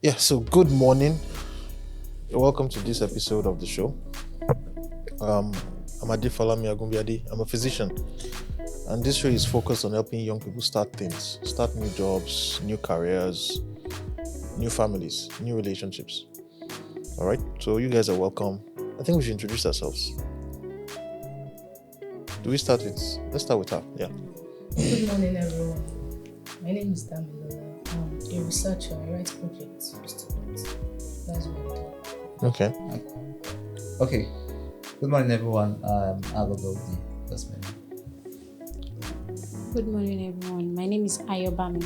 Yeah, so good morning. Welcome to this episode of the show. Um, I'm Adefalami Agumbiade. I'm a physician, and this show is focused on helping young people start things, start new jobs, new careers, new families, new relationships. All right, so you guys are welcome. I think we should introduce ourselves. Do we start with? Let's start with her. Yeah. Good morning, everyone. My name is Damilola. I'm a researcher. I write projects for students. That's what I do. Okay. Okay. Good morning, everyone. Agogodi. That's my name. Good morning, everyone. My name is Ayobami.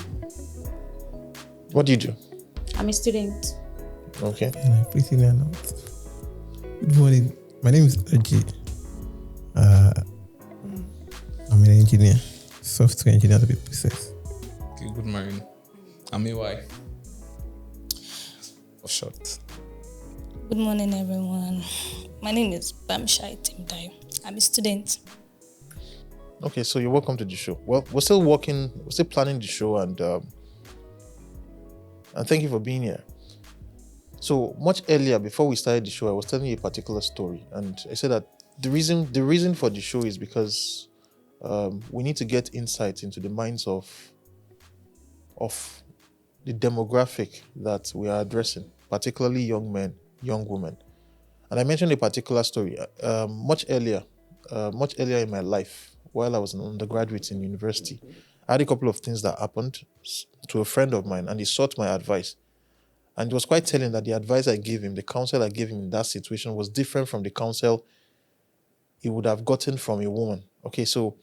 What do you do? I'm a student. Okay. And I pretty learn out. Good morning. My name is Ajay. I'm an engineer, software engineer to be precise. Okay, good morning. I'm AY. For short. Good morning, everyone. My name is Bamshai Timdai. I'm a student. Okay, so you're welcome to the show. Well, we're still planning the show, and thank you for being here. So much earlier, before we started the show, I was telling you a particular story, and I said that the reason for the show is because we need to get insights into the minds of the demographic that we are addressing, particularly young men, young women. And I mentioned a particular story much earlier in my life while I was an undergraduate in university. I had a couple of things that happened to a friend of mine, and he sought my advice. And it was quite telling that the advice I gave him, the counsel I gave him in that situation was different from the counsel he would have gotten from a woman. Okay, so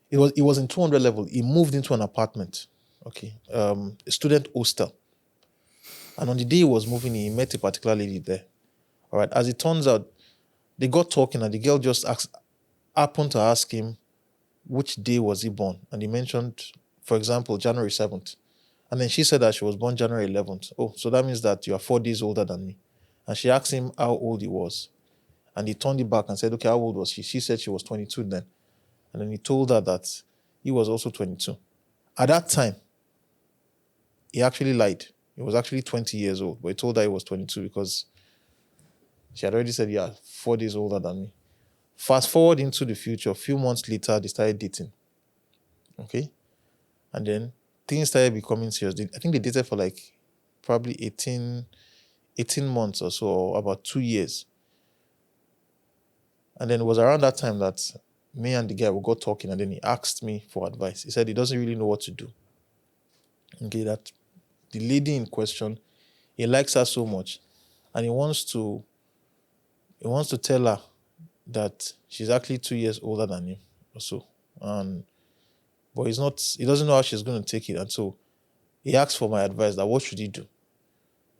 it was in 200 level. He moved into an apartment, okay, a student hostel. And on the day he was moving, he met a particular lady there. All right, as it turns out, they got talking, and the girl just happened to ask him which day was he born. And he mentioned, for example, January 7th. And then she said that she was born January 11th. Oh, so that means that you are 4 days older than me. And she asked him how old he was. And he turned it back and said, okay, how old was she? She said she was 22 then. And then he told her that he was also 22. At that time, he actually lied. He was actually 20 years old, but he told her he was 22 because she had already said, yeah, 4 days older than me. Fast forward into the future, a few months later, they started dating. Okay? And then things started becoming serious. I think they dated for like probably 18 months or so, or about 2 years. And then it was around that time that me and the guy we got talking, and then he asked me for advice. He said he doesn't really know what to do. Okay, that the lady in question, he likes her so much, and he wants to tell her that she's actually 2 years older than him or so. But he doesn't know how she's going to take it. And so he asked for my advice that what should he do?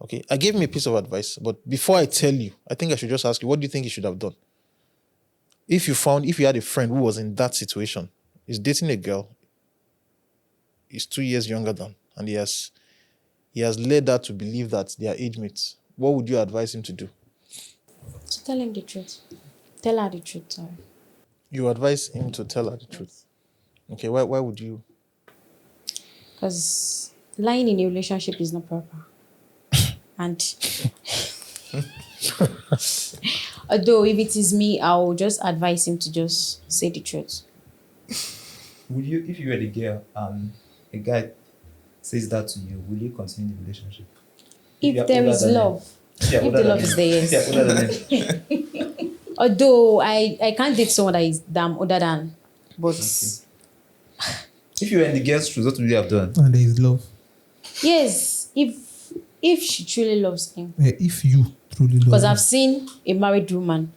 Okay, I gave him a piece of advice, but before I tell you, I think I should just ask you, what do you think he should have done? If you had a friend who was in that situation, he's dating a girl, he's 2 years younger than, and he has led her to believe that they are age mates, what would you advise him to do? So tell him the truth. Tell her the truth, sorry. You advise him to tell her the truth. Okay, why would you? Because lying in a relationship is not proper. And although if it is me, I'll just advise him to just say the truth. Would you, if you were the girl and a guy says that to you, will you continue the relationship? If there is love. Yeah, If the love is there, yes. Yeah, older than him. Although I can't date someone that is damn older than, but Okay. If you were in the girl's shoes, what would you have done? And there is love. yes, if she truly loves him. If you truly love Because him. I've seen a married woman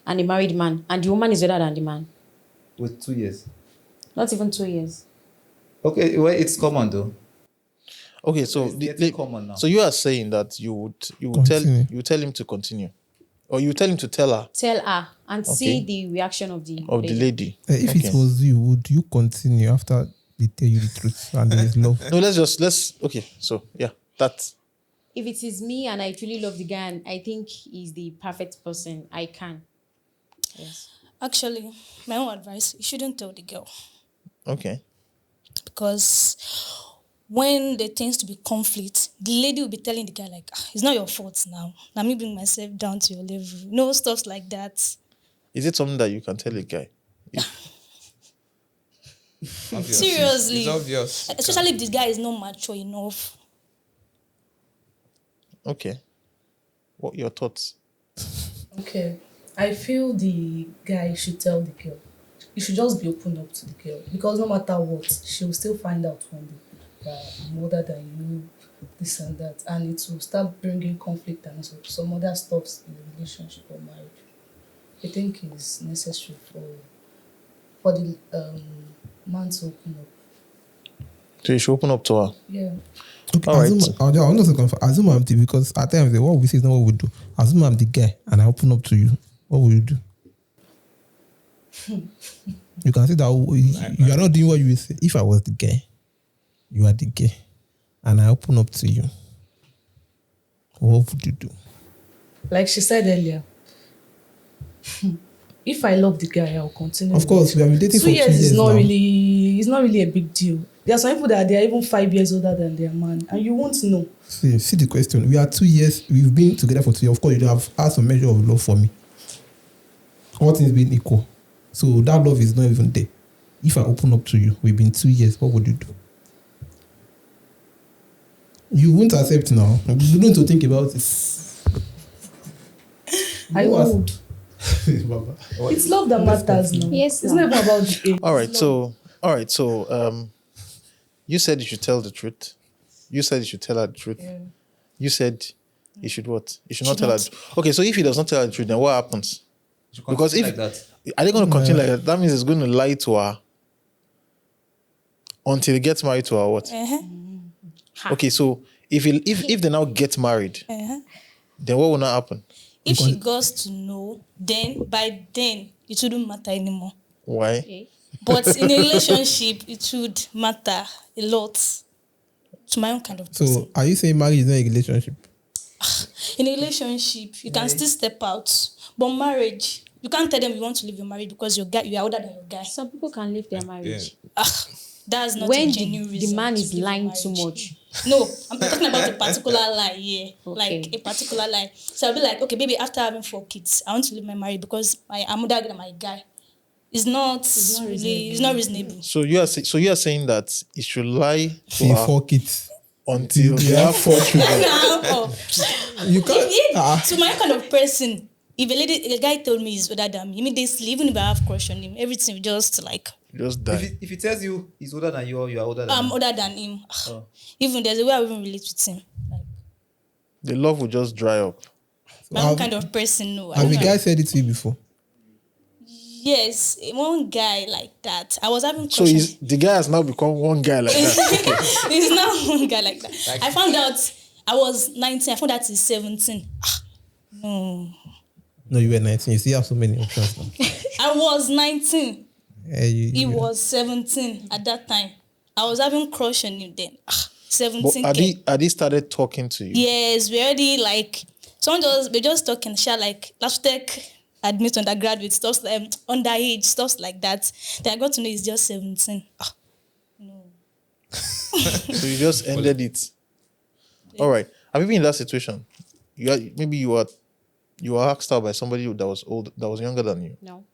and a married man, and the woman is older than the man. With 2 years. Not even 2 years. Okay, well, it's common though. Okay, so It's getting common now. so you are saying that you would Continue. tell him to continue, or you tell him to tell her Tell her and see Okay. the reaction of the of the lady. If Okay. it was you, would you continue after they tell you the truth and there is love? No, let's okay. So yeah, that's If it is me and I truly love the guy and I think he's the perfect person, I can. Yes. Actually, my own advice, you shouldn't tell the girl okay. because when there tends to be conflict, the lady will be telling the guy like, it's not your fault now. Let me bring myself down to your level. No stuff like that. Is it something that you can tell a guy? Obvious. Seriously. It's obvious. Especially if this guy is not mature enough. Okay. What are your thoughts? Okay. I feel the guy should tell the girl. You should just be open up to the girl. Because no matter what, she will still find out one day that I'm older than you, this and that. And it will start bringing conflict and also some other stuffs in the relationship or marriage. I think it's necessary for the man to open up. So you should open up to her. Yeah. Okay, All right. I'm not so confused. Assume I'm the, because at times what we say is not what we do. Assume I'm the guy and I open up to you. What will you do? You can say that you are not doing what you will say. If I was the guy, you are the guy, and I open up to you, what would you do? Like she said earlier, if I love the guy, I'll continue. Of course, we have been dating for 2 2 years years is not now. really, it's not really a big deal. There are some people that they are even 5 years older than their man, and you won't know. See the question. We are 2 years. We've been together for 2 years. Of course, you have had some measure of love for me. All things being equal, so that love is not even there. If I open up to you, we've been 2 years. What would you do? You won't accept now. You need to think about it. I What? would. Baba. It's love that matters now. Yes, It's not even about the age. All right. So you said you should tell the truth. You said you should tell her the truth. Yeah. You said you should what? You should not tell her. Okay, so if he does not tell her the truth, then what happens? Because if like that, are they going to continue like that? That means he's going to lie to her until he gets married to her. What? Okay, so if they now get married, then what will not happen? If she goes to know, then by then it wouldn't matter anymore. Why? Okay. But in a relationship, it would matter a lot to my own kind of person. So, are you saying marriage is not a relationship? In a relationship, you can still step out. But marriage, you can't tell them you want to leave your marriage because you are older than your guy. Some people can leave their marriage. That's not a When genuine the reason. man to is leave your lying too marriage. much. No, I'm talking about a particular lie, yeah. Okay. Like a particular lie. So I'll be like, okay, baby, after having 4 kids, I want to leave my marriage because I'm older than my guy. It's not reasonable. So you are saying that he should lie to See, her 4 kids. until they Yeah. have 4 children. You can't. To my kind of person, if a guy told me he's older than me, immediately, even if I have crush on him, everything just like Just die. if he tells you he's older than you are older than I'm him. older than him. Oh. Even there's a way I even relate with him. Like The love will just dry up. my own kind of person, no. I Have don't a guy said it to you before? Yes, one guy like that. I was having So crush on the guy has now become one guy like that. He's not one guy like that. I found out I was 19. I found out he's 17. No. No, you were 19. You see, you have so many options now. I was 19. He You- was 17 at that time. I was having crush on him then. But 17. had he started talking to you? Yes, we already like we're just talking, share like last tech admit undergraduate stuff like underage stuff like that. Then I got to know he's just 17. No. So you just ended it. All right. Have you been in that situation? Maybe you were asked out by somebody that was old, that was younger than you. No.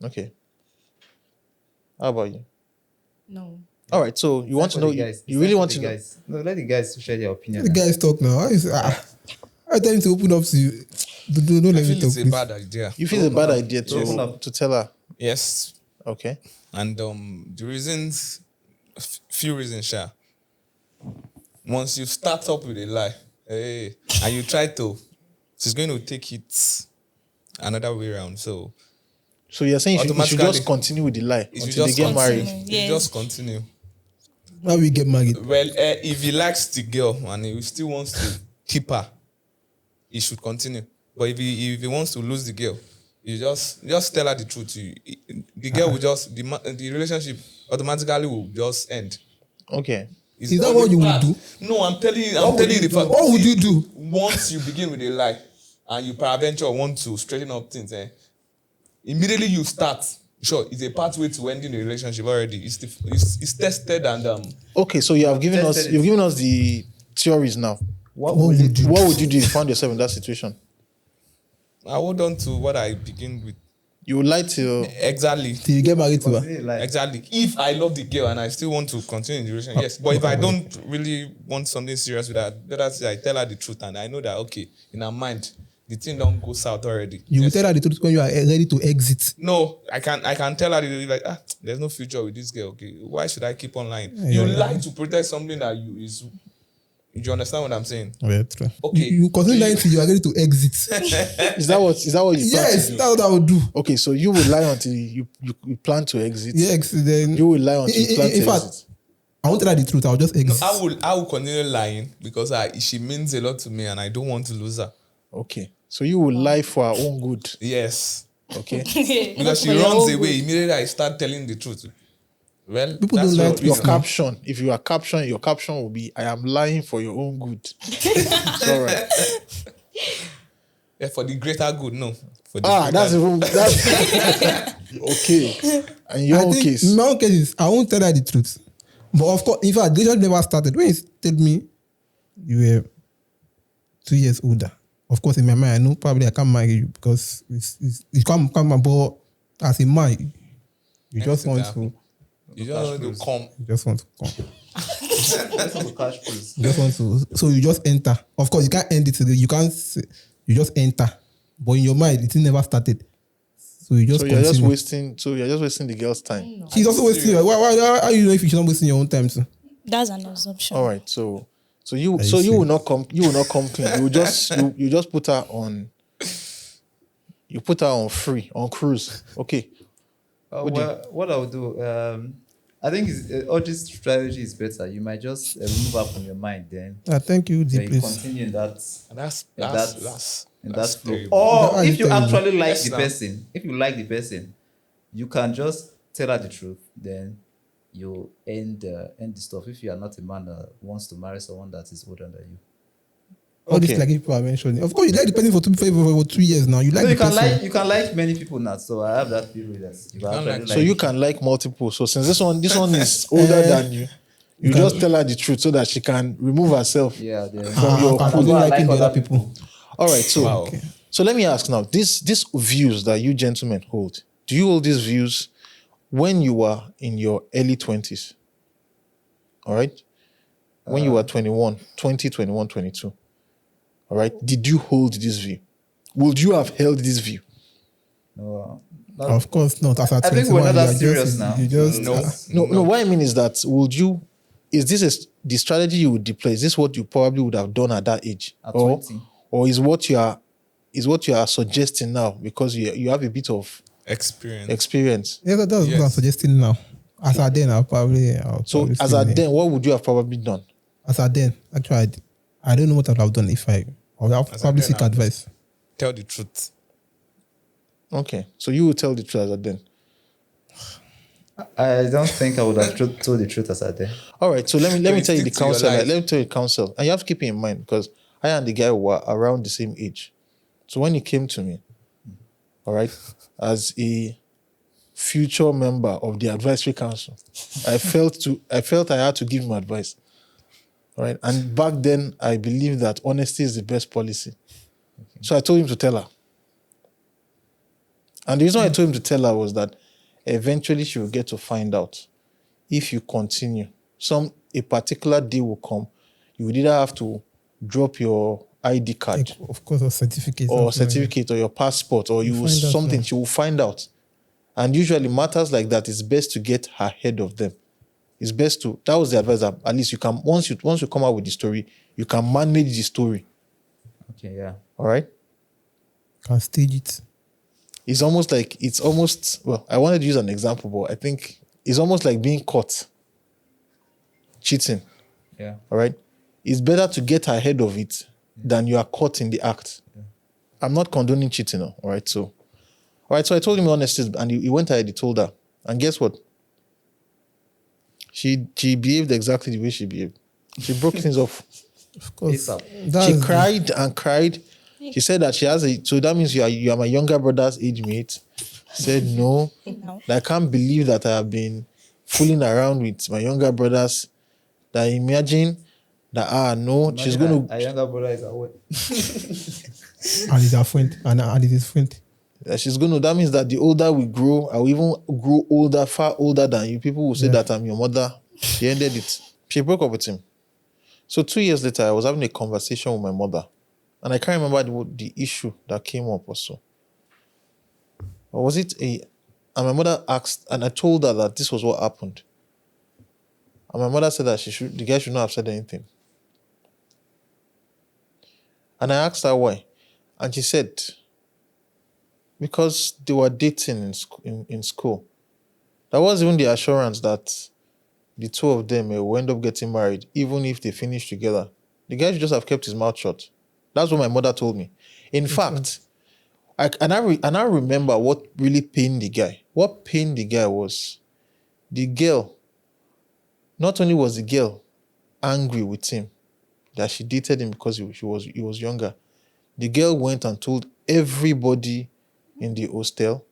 Okay. How about you? No. All right. So you want to know? You really want to know? guys. No, let the guys share their opinion. The guys talk now. I tell him to open up to you. Don't I let me feel talk. it's a please. bad idea. You feel it's a bad idea Open up. to tell her? Yes. Okay. And the reasons, few reasons, sha. Once you start up with a lie, and you try to, she's going to take it another way around. So So you're saying you should Automatically, just continue with the lie it should until they just get married. continue. you just continue. How we get married? Well, if he likes the girl and he still wants to keep her, he should continue. But if he wants to lose the girl, you just tell her the truth. The girl will just the relationship automatically will just end. Okay. It's Is that only what you would bad. do? No, I'm telling you the fact. What would you do? Once you begin with a lie and you peradventure want to straighten up things, immediately you start, Sure, it's a pathway to ending the relationship already. It's tested and Okay, so you have given us Tested it. you've given us the theories now. What What will would it you What would you do if you found yourself in that situation? I hold on to what I begin with. You would lie to Exactly. till you get married to her? consider like Exactly. If I love the girl and I still want to continue in the relationship, yes. But if I don't really want something serious with her, that's I tell her the truth and I know that okay, in her mind, the thing don't go south already. You will Yes. tell her the truth when you are ready to exit. No, I can tell her like there's no future with this girl. Okay, why should I keep on lying? You lie to protect something that is. You understand what I'm saying? Yeah, true. Okay. You continue lying till you are ready to exit. is that what you plan Yes, to do? that's what I would do. Okay, so you will lie until you plan to exit. Yes, then You will lie until you plan to in fact, exit. I won't tell her the truth. I'll just exit. I will continue lying because she means a lot to me and I don't want to lose her. Okay. So you will lie for her own good. Yes. Okay. Because she For your runs own away immediately I start telling the truth. Well, People that's don't lie your to Your opinion. caption, if you are caption, your caption will be I am lying for your own good. It's all right. Yeah, for the greater good, no. For the That's greater- even that's okay. And your I own think case. in my own case, is I won't tell her the truth. But of course, in fact, the relationship never started. When you told me you were 2 years older, of course, in my mind, I know probably I can't marry you because it's come but as a man, you just Anything want can to, You just want to come. you just want to come. let's have a cash please. You just want to, so you just enter. Of course, you can't end it today. You can't say, you just enter. But in your mind, it never started. So you just So you're just continue. wasting the girl's time. She's also wasting your. Why are you know if she's not wasting your own time, sir? That's an assumption. All right. So you I so see. you will not come clean. You just put her on free, on cruise. Okay. What I'll do, I think all this strategy is better. You might just remove her from your mind, then Thank you, then deeply. you continue in that And that's in that's that flow. terrible. Or That if you is terrible. actually like Yes, the now. person, if you like the person, you can just tell her the truth. Then you end the stuff. If you are not a man that wants to marry someone that is older than you, All Okay. this like people are mentioning. Of course, you like the person for 2 years now. You like so the you can person. you can like many people now. So I have that theory that you can can't actually like- So you can like multiple. So since this one is older than you, you can- just tell her the truth so that she can remove herself. yeah. Then From your I pool. continue I liking like the other other people. All right. So Wow. so let me ask now. These views that you gentlemen hold, do you hold these views when you were in your early 20s? All right. When you were 21, 20, 21, 22. All right. Did you hold this view? Would you have held this view? No, Of course not. As I think we're not that serious now. You just No. What I mean is that is this the strategy you would deploy? Is this what you probably would have done at that age? At or 20. or is what you are suggesting now because you have a bit of Experience. experience? Yeah, that's what I'm Yes. suggesting now. As I then, So as at then, what would you have probably done? As I then, actually, I don't know what I would have done if I would have As probably at then, seek advice. Tell the truth. Okay, so you will tell the truth as at then. I don't think I would have told the truth as I did. All right, so let me you tell you the stick to your counsel. life. Let me tell you the counsel, and you have to keep it in mind because I and the guy were around the same age. So when he came to me, all right, as a future member of the advisory council, I felt I had to give him advice. All right, and back then I believed that honesty is the best policy. So I told him to tell her. And the reason I told him to tell her was that eventually she will get to find out if you continue. A particular day will come. You would either have to drop your ID card Like, of course, a certificate. or something like certificate or your passport or You you find out something. now. She will find out. And usually matters like that, it's best to get ahead of them. It's best to, that was the advice that at least you can, once you come out with the story, you can manage the story. Okay, yeah. All right? that. Can stage it. It's almost, well, I wanted to use an example, but I think it's almost like being caught cheating. Yeah. All right? It's better to get ahead of it than you are caught in the act. I'm not condoning cheating, all right? So I told him honestly, and he went ahead, he told her. And guess what? She behaved exactly the way she behaved. She broke things off. Of course. ASAP. That's She the- cried and cried. She said that she has so that means you are my younger brother's age mate. Said no. No. That I can't believe that I have been fooling around with my younger brothers. That imagine that no, she's Imagine gonna a younger brother is away. And he's our friend. And he's his friend. that she's gonna. That means that the older we grow, I will even grow older, far older than you. People will say Yeah. that I'm your mother. She ended it. She broke up with him. So 2 years later, I was having a conversation with my mother, and I can't remember the issue that came up or so. Or was it a? And my mother asked, and I told her that this was what happened. And my mother said that the guy should not have said anything. And I asked her why, and she said, because they were dating in school. That was even the assurance that the two of them will end up getting married, even if they finish together. The guy should just have kept his mouth shut. That's what my mother told me. In fact, I remember what really pained the guy. What pained the guy was the girl. Not only was the girl angry with him that she dated him because he was younger, the girl went and told everybody in the hostel,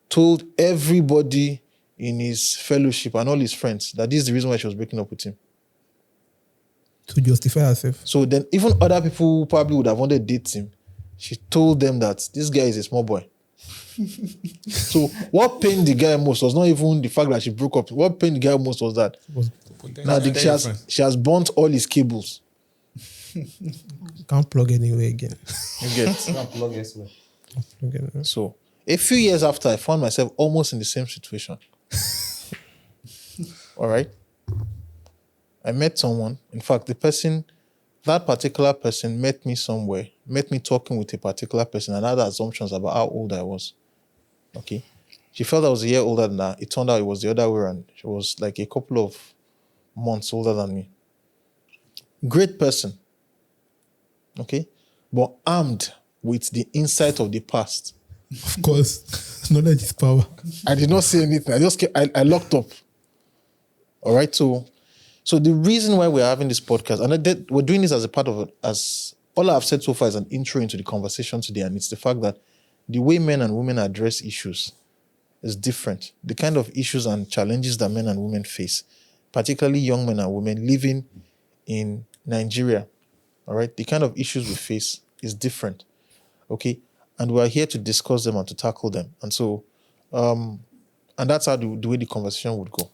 told everybody in his fellowship and all his friends that this is the reason why she was breaking up with him. To justify herself. So then even other people who probably would have wanted to date him, she told them that this guy is a small boy. So what pained the guy most was not even the fact that she broke up. What pained the guy most was that now she has burnt all his cables. Can't plug anywhere again. You get? Can't plug elsewhere. Plug anywhere. So a few years after, I found myself almost in the same situation. All right. I met someone. In fact, that particular person met me somewhere, met me talking with a particular person and had assumptions about how old I was. Okay. She felt I was a year older than her. It turned out it was the other way around. She was like a couple of months older than me. Great person. Okay. But armed with the insight of the past. Of course. Knowledge is power. I did not say anything. I locked up. All right. So the reason why we're having this podcast, and we're doing this as a part of it, as all I've said so far is an intro into the conversation today, and it's the fact that the way men and women address issues is different. The kind of issues and challenges that men and women face, particularly young men and women living in Nigeria, all right, the kind of issues we face is different, okay? And we're here to discuss them and to tackle them. And so, and that's how the way the conversation would go.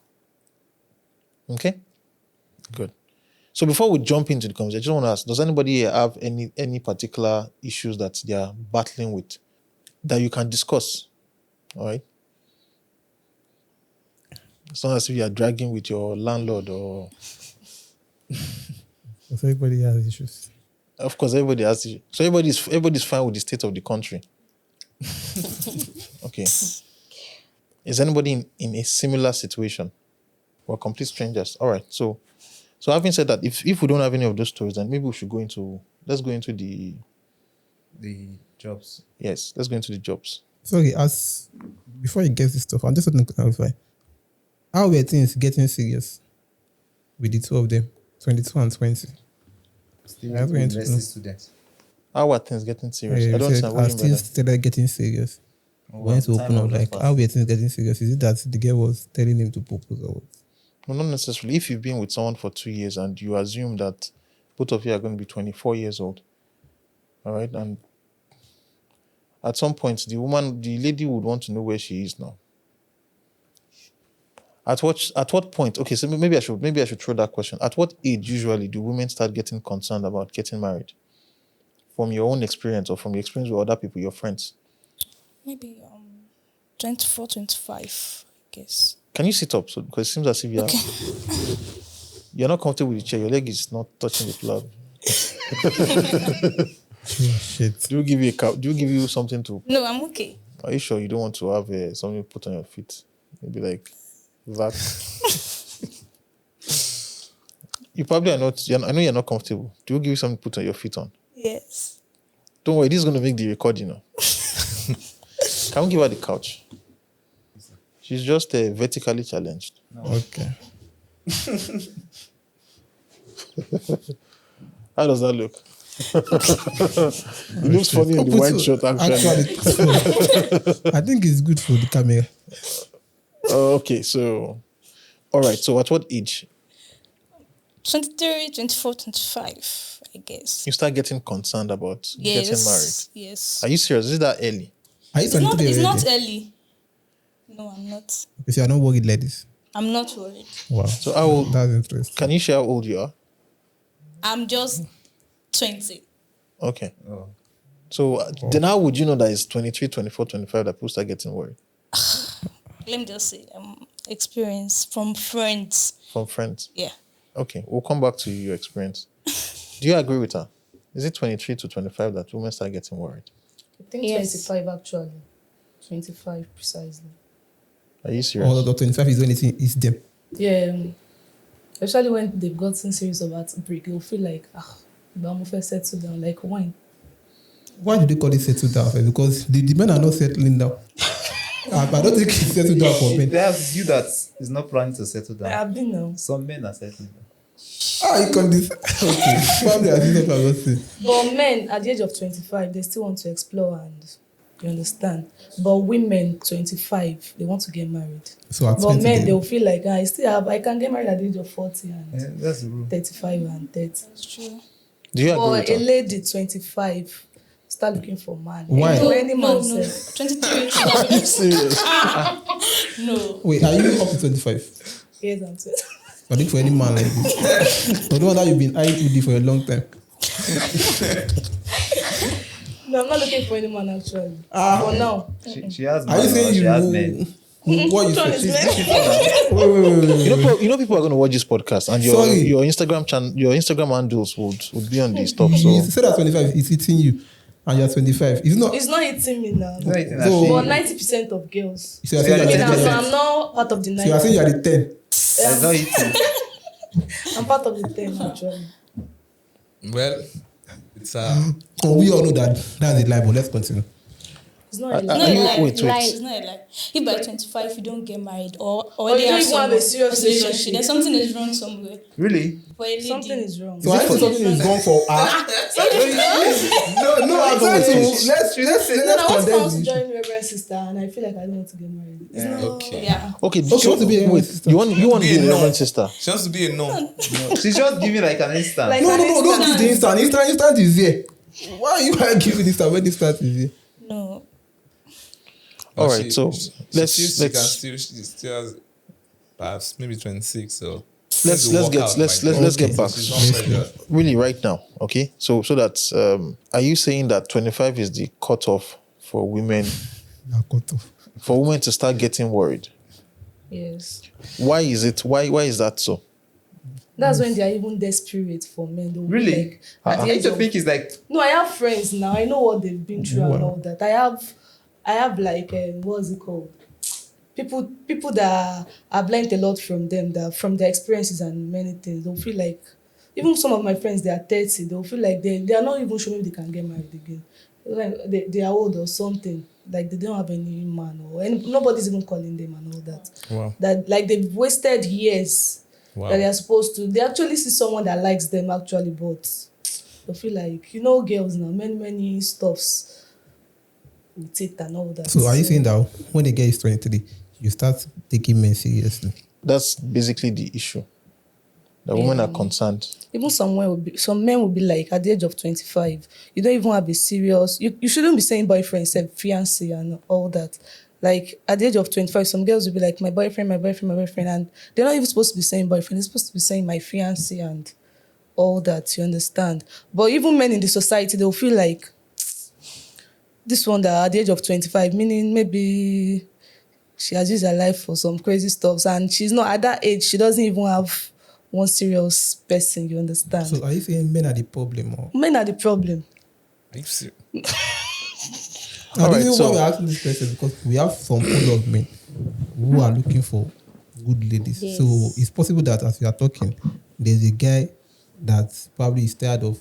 Okay? Good. So before we jump into the conversation, I just want to ask, does anybody here have any particular issues that they are battling with that you can discuss? All right? It's not as if you are dragging with your landlord or... Because everybody has issues. Of course, everybody has issues. So everybody's fine with the state of the country. Okay. Is anybody in a similar situation? We're complete strangers. All right. So having said that, if we don't have any of those stories, then maybe we should let's go into the jobs. Yes, let's go into the jobs. Sorry, before you get this stuff, I'm just want to clarify. How were things getting serious with the two of them, 22 and 20? Still That's going to university know. students. How are things getting serious? Yeah, I don't understand what are you mean by things that. started getting serious. When to open up, like how were things getting serious? Is it that the girl was telling him to propose or what? No, not necessarily. If you've been with someone for 2 years and you assume that both of you are going to be 24 years old, all right, and at some point, the lady would want to know where she is now. At what point? Okay, so maybe I should throw that question. At what age usually do women start getting concerned about getting married? From your own experience or from the experience with other people, your friends? Maybe 24, 25, I guess. Can you sit up? So because it seems as if you're not comfortable with the chair. Your leg is not touching the floor. Shit. Do you give you something to? No, I'm okay. Are you sure you don't want to have something put on your feet? Maybe like that. You probably are not. I know you're not comfortable. Do you give you something to put on your feet on? Yes. Don't worry. This is going to make the recording. Can we give her the couch? She's just vertically challenged. No. Okay. How does that look? It looks funny in the white shirt, actually. I think it's good for the camera. Okay, so, all right. So, at what age 23, 24, 25, I guess. you start getting concerned about getting married? Yes. Are you serious? Is that early? Are you It's not, 23 it's already? not early. No, I'm not. Because you are not worried, ladies. I'm not worried. Wow. So, how old? That's interesting. Can you share how old you are? I'm just 20. Okay. Oh. So, then how would you know that it's 23, 24, 25 that people start getting worried? Let me just say, experience from friends. From friends? Yeah. Okay, we'll come back to your experience. Do you agree with her? Is it 23 to 25 that women start getting worried? I think Yes. 25 actually. 25 precisely. Are you serious? Or the 25 is when it's them. Yeah. Especially when they've gotten serious about break, they'll feel like, but I'm first settle down, like wine. Why do they call it settle down? Because the men are not settling down. I don't think it's settled down for men. There's you that is not planning to settle down. I've been now. Some men are settling down. You call this? Okay. Probably I think that's what I was saying. But men at the age of 25, they still want to explore and you understand. But women 25, they want to get married. So at But 20, men, they'll feel like I can get married at the age of 40 and Yeah, that's the rule. 35 and 30. It's true. Do you agree But with a her? lady 25 start looking for man. Why? So any No, man no. says, 23. Serious? No. wait, are you up to 25? yes, I'm 20. I think for any man like this. But the one that you've been eyeing with for a long time. No, I'm not looking for any man actually. For now. She has Are you men, saying or she you has men. what you Which one say? is men? You know people are going to watch this podcast, and Sorry. your Instagram channel, your Instagram handles would be on the stuff. You So said that 25 is hitting you, and you're 25. It's not. It's not hitting me now. It's not eating So- that But shit. 90% of girls. So you're So saying you're you're I the mean, 10%. I'm not part of the So you're saying 90. you're the 10. It's not eating. I'm part of the 10 actually. Well, it's Oh, we all know that that's a lie, but let's continue. It's not a No, lie. you- lie. wait. It's not a lie. If by 25 you don't get married or Or you they don't even have a serious relationship. then something is wrong somewhere. Really? For a lady. Something is wrong. So I think something is wrong for her. No, I'm trying to let's No, I want condense to the issue. join Reverend Sister and I feel like I don't want to get married. It's not. okay. Yeah. okay, Okay, you want to be a wait, sister? you want to Be be a a nun. reverend sister? She wants to be a nun. No. She's just giving like an instant. Like- No, don't give the instant. Instant is here. Why are you giving instant when instant is here? No. All But right, so she let's- feels she can let's- still she still has perhaps maybe 26. So let's get back. She's not pressured. Really, right now, okay. So that are you saying that 25 is the cutoff for women to start getting worried? Yes. Why is it? Why is that so? That's when they are even desperate for men. They'll be Really? Like, at the I age used to of- think it's like No, I have friends now. I know what they've been through and all that. I have like what's it called? People that I've learned a lot from them, that from their experiences and many things. They'll feel like even some of my friends, they are 30. They'll feel like they are not even sure if they can get married again. Like they are old or something. Like they don't have any man or nobody's even calling them and all that. Wow. That like they've wasted years Wow. that they are supposed to. They actually see someone that likes them actually, but they feel like girls now many stuffs with it and all that. So are you saying that when the girl is 23, you start taking men seriously? That's basically the issue. The women are concerned. even some men will be like at the age of 25, you don't even have a serious. You shouldn't be saying boyfriend, say fiance and all that. Like at the age of 25, some girls will be like my boyfriend, and they're not even supposed to be saying boyfriend. They're supposed to be saying my fiance and all that. You understand? But even men in the society, they'll feel like this one that at the age of 25, meaning maybe she has used her life for some crazy stuff, and she's not at that age. She doesn't even have one serious person. You understand? So are you saying men are the problem? Or? Men are the problem. Are you serious? I Alright, think so- why we're asking this question because we have some pool of men who are looking for good ladies. Yes. So it's possible that as we are talking, there's a guy that probably is tired of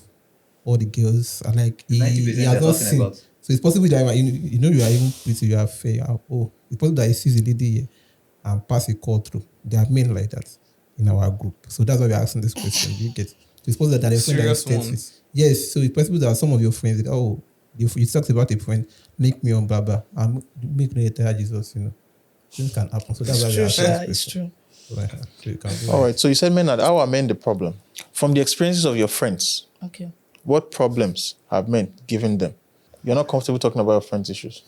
all the girls and like he 90% has you're not talking seen. about. So it's possible that you know you are even pretty, you are fair. It's possible that he sees a lady here and pass a call through. There are men like that in our group. So that's why we're asking this question. Do you get? It's possible that a friend that Serious is 30. ones. Yes, so it's possible that some of your friends, you talked about a friend, link me on Baba, and make me tell Jesus, Things can happen. So that's why It's we true, are sure. friends. It's true. So you can go All ahead. right. So you said men how are men the problem? From the experiences of your friends, Okay. what problems have men given them? You're not comfortable talking about your friends' issues.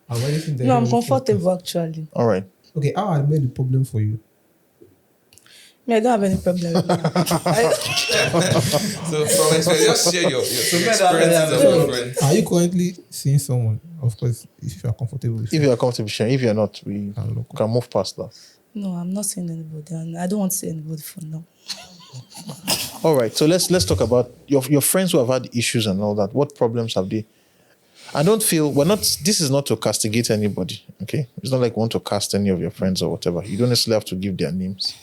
No, I'm comfortable actually. All right. Okay, how I made the problem for you? Me, I don't have any problem with that. So from experience, just share your experiences of No. your friends. Are you currently seeing someone? Of course, if you are comfortable with If it, you are comfortable sharing, if you're not, we can look. can move past that. No, I'm not seeing anybody, and I don't want to see anybody for now. All right. So let's talk about your friends who have had issues and all that. What problems have they? I don't feel we're not. This is not to castigate anybody. Okay, it's not like we want to cast any of your friends or whatever. You don't necessarily have to give their names.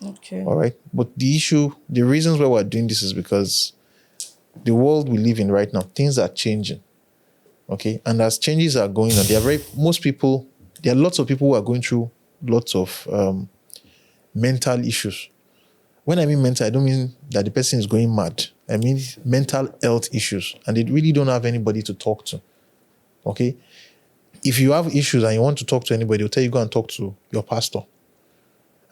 Okay. All right. But the reasons why we're doing this is because the world we live in right now, things are changing. Okay. And as changes are going on, there are lots of people who are going through lots of mental issues. When I mean mental, I don't mean that the person is going mad. I mean mental health issues. And they really don't have anybody to talk to. Okay. If you have issues and you want to talk to anybody, they'll tell you go and talk to your pastor.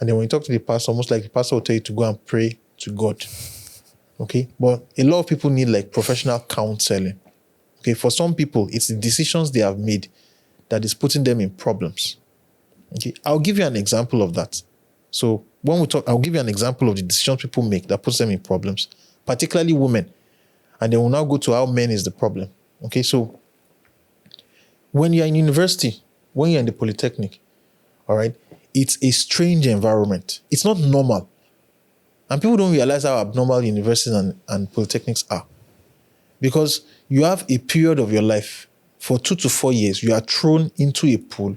And then when you talk to the pastor, almost like the pastor will tell you to go and pray to God. Okay? But a lot of people need like professional counseling. Okay? For some people, it's the decisions they have made that is putting them in problems. Okay? I'll give you an example of that. So when we talk, I'll give you an example of the decisions people make that puts them in problems, particularly women. And then we'll now go to how men is the problem. Okay? So when you're in university, when you're in the polytechnic, all right, it's a strange environment. It's not normal. And people don't realize how abnormal universities and polytechnics are. Because you have a period of your life, for 2 to 4 years, you are thrown into a pool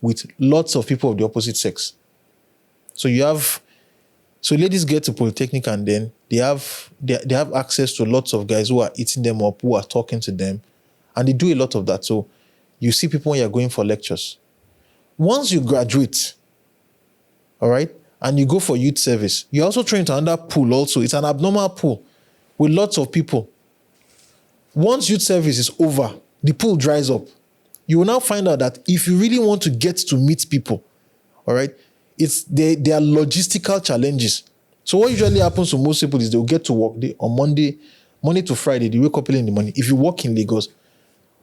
with lots of people of the opposite sex. So ladies get to polytechnic and then they have access to lots of guys who are eating them up, who are talking to them. And they do a lot of that. So you see people when you're going for lectures. Once you graduate, all right, and you go for youth service, you're also trained to another pool also. It's an abnormal pool with lots of people. Once youth service is over, the pool dries up. You will now find out that if you really want to get to meet people, all right, there are logistical challenges. So what usually happens to most people is they will get to work on Monday to Friday, they wake up early in the morning. If you work in Lagos,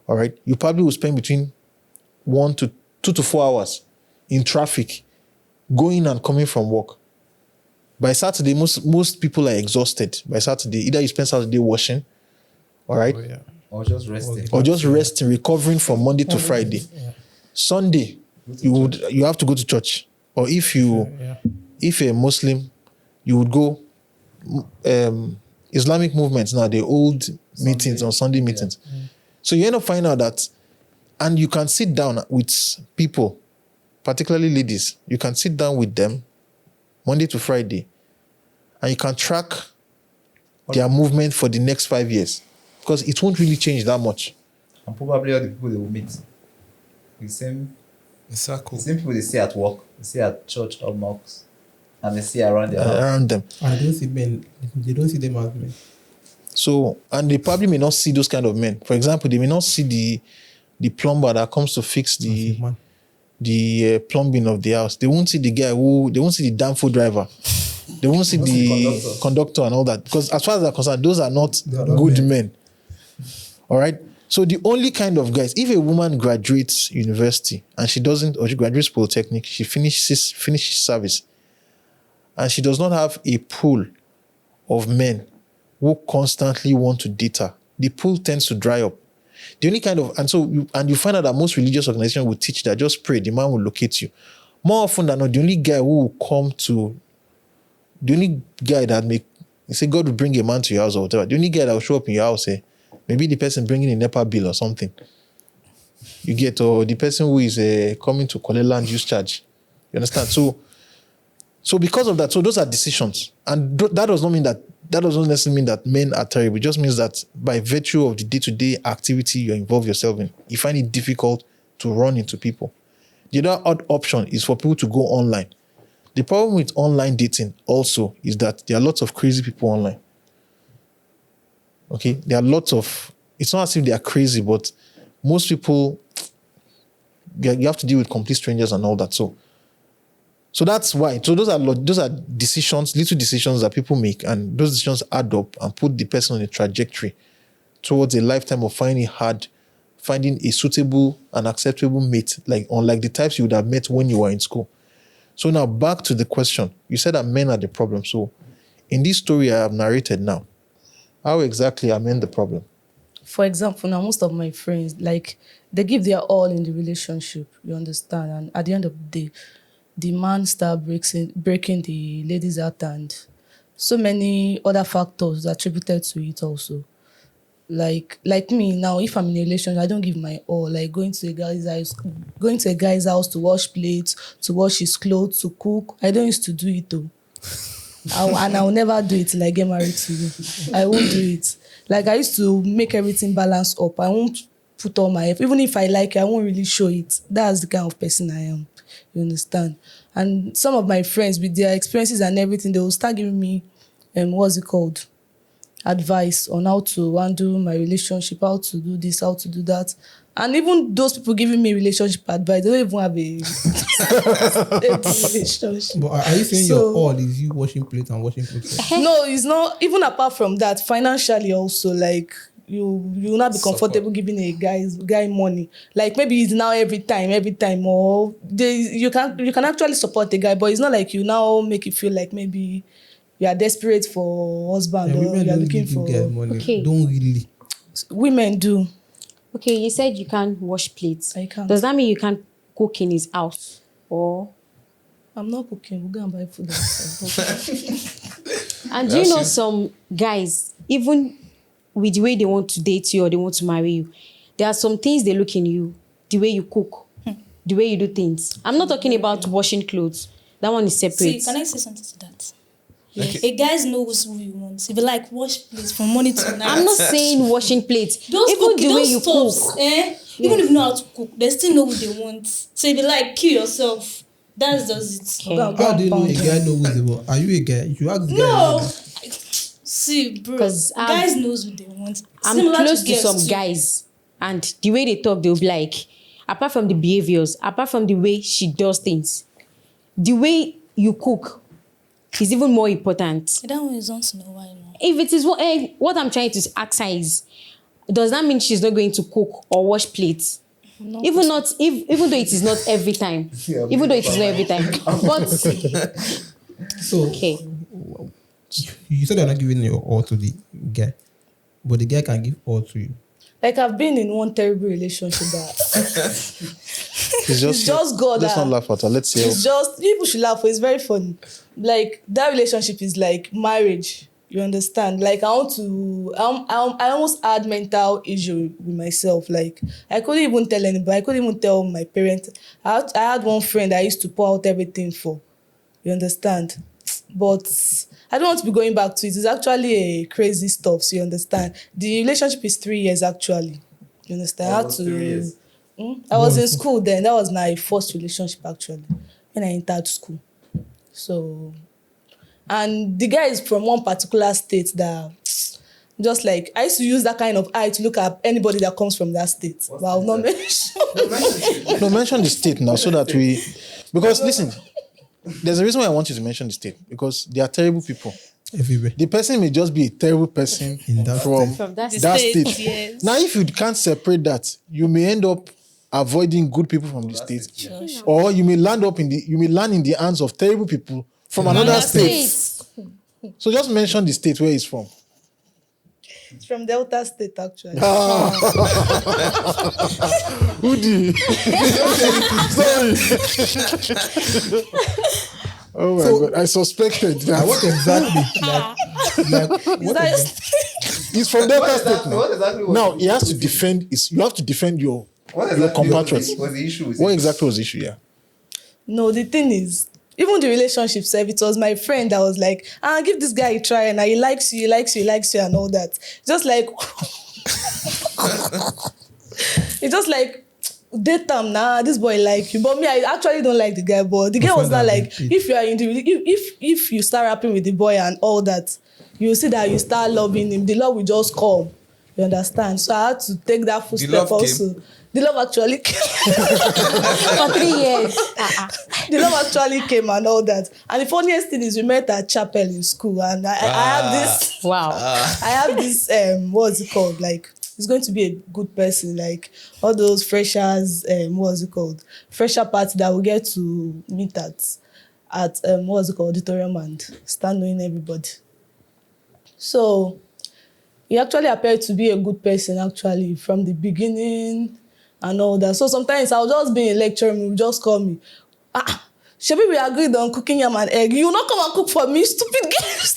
all right, you probably will spend between 2 to 4 hours in traffic, going and coming from work. By Saturday, most people are exhausted. By Saturday, either you spend Saturday washing, all right, Or just resting. or just resting, recovering from Monday to Friday. Sunday, you have to go to church. Or if you're a Muslim, you would go Islamic movements now, they hold meetings on Sunday meetings. So you end up finding out that, and you can sit down with people, particularly ladies, you can sit down with them Monday to Friday, and you can track their movement for the next 5 years, because it won't really change that much. And probably all the people they will meet. The same people they see at work, they see at church or mosques, and they see around their house. Around them. I don't see men. They don't see them as men. So, and they probably may not see those kind of men. For example, they may not see the plumber that comes to fix the plumbing of the house. They won't see the guy they won't see the Darkpore driver. They won't see the conductor and all that. Because as far as they're concerned, those are not good men. All right? So the only kind of guys, if a woman graduates university and she graduates polytechnic, she finishes service, and she does not have a pool of men who constantly want to date her, the pool tends to dry up. The only kind of, and you find out that most religious organizations will teach that just pray, the man will locate you. More often than not, the only guy who will the only guy that you say God will bring a man to your house or whatever, the only guy that will show up in your house, maybe the person bringing a NEPA bill or something. You get, or the person who is coming to collect land use charge. You understand? So because of that, so those are decisions. And that does not necessarily mean that men are terrible. It just means that by virtue of the day-to-day activity you involve yourself in, you find it difficult to run into people. The other odd option is for people to go online. The problem with online dating also is that there are lots of crazy people online. Okay, there are lots of. It's not as if they are crazy, but most people, you have to deal with complete strangers and all that. So that's why. So those are decisions, little decisions that people make, and those decisions add up and put the person on a trajectory towards a lifetime of finding a suitable and acceptable mate, unlike the types you would have met when you were in school. So now back to the question. You said that men are the problem. So in this story I have narrated now, how exactly are men the problem? For example, now most of my friends, like, they give their all in the relationship, you understand? And at the end of the day, the man start breaking the lady's heart, and so many other factors attributed to it also. Like me now, if I'm in a relationship, I don't give my all. Like going to a guy's house to wash plates, to wash his clothes, to cook. I don't used to do it though. I'll never do it till I get married to you. I won't do it. Like, I used to make everything balance up. I won't put all my effort. Even if I like it, I won't really show it. That's the kind of person I am. You understand? And some of my friends, with their experiences and everything, they will start giving me, advice on how to handle my relationship, how to do this, how to do that. And even those people giving me relationship advice, they don't even have a relationship. But are you saying your all is you washing plates and washing clothes? No, it's not. Even apart from that, financially also, like, you will not be comfortable giving a guy money. Like, maybe it's now every time, or you can actually support a guy, but it's not like you now make it feel like maybe you are desperate for husband, or you are looking for money. Okay. Don't really. Women do. Okay, you said you can't wash plates. I can't. Does that mean you can't cook in his house? Or I'm not cooking. We'll go and buy food outside. and do you know some guys, even with the way they want to date you or they want to marry you, there are some things they look in you, the way you cook, the way you do things. I'm not talking about washing clothes. That one is separate. See, can I say something to that? Yes. A guy knows who he wants. If you like wash plates from morning to night. I'm not saying washing plates. Those Even the way you stoves, cook. Even if you know how to cook, they still know what they want. So if you like, kill yourself. That's just it. Okay. How do you know a guy knows what they want? Are you a guy? You ask the No. guy. See, bro. 'Cause Guys knows what they want. I'm Similar close to girls some too. guys, and the way they talk, they'll be like, apart from the behaviors, apart from the way she does things, the way you cook is even more important. That one is once in a while. No? If it is what I'm trying to ask her is, does that mean she's not going to cook or wash plates? No. Even though it is not every time. Even though it is not every time. But So okay. you said you're not giving your all to the guy, but the guy can give all to you. Like, I've been in one terrible relationship that It's just God. Let's not laugh at her. Let's see. It's just, people should laugh. It's very funny. Like, that relationship is like marriage. You understand? Like, I almost had mental issue with myself. Like, I couldn't even tell anybody. I couldn't even tell my parents. I had one friend I used to pour out everything for. You understand? But I don't want to be going back to it. It's actually a crazy stuff. So you understand? The relationship is 3 years actually. You understand? I had to. 3 years. I was in school then. That was my first relationship actually when I entered school. So, and the guy is from one particular state that, just like, I used to use that kind of eye to look at anybody that comes from that state. But I'll not mention. No, mention the state now so that we. Because listen, there's a reason why I want you to mention the state, because they are terrible people. Everywhere. The person may just be a terrible person In that From that that state, state. yes. Now, if you can't separate that, you may end up avoiding good people from the state, or you may land in the hands of terrible people from another state. So just mention the state where he's from. It's from Delta State actually. Udi. Sorry. Oh my God! I suspected Now, that. what exactly? Is that He's from Delta What State exactly? now. What exactly was Now he has to defend. You have to defend your compatriots. was the issue? What exactly was the issue? Yeah. No, the thing is, even the relationship self, it was my friend that was like, give this guy a try, and he likes you, and all that. Just like, it's just like, daytime nah, this boy like you. But me, I actually don't like the guy. But the girl was not like, if you are in the if you start rapping with the boy and all that, you see that you start loving him. The love will just come. You understand? So I had to take that footstep love also. came? The love actually came. For 3 years. The love actually came and all that. And the funniest thing is we met at chapel in school, and I have this. Wow. I have this what's it called? Like, he's going to be a good person. Like all those freshers, what's it called? Fresher party that we get to meet at what's it called? Auditorium and start knowing everybody. So he actually appeared to be a good person actually from the beginning and all that. So sometimes I'll just be in lecture room, he'll just call me. Shebi, we agreed on cooking yam and egg. You not come and cook for me, stupid girls.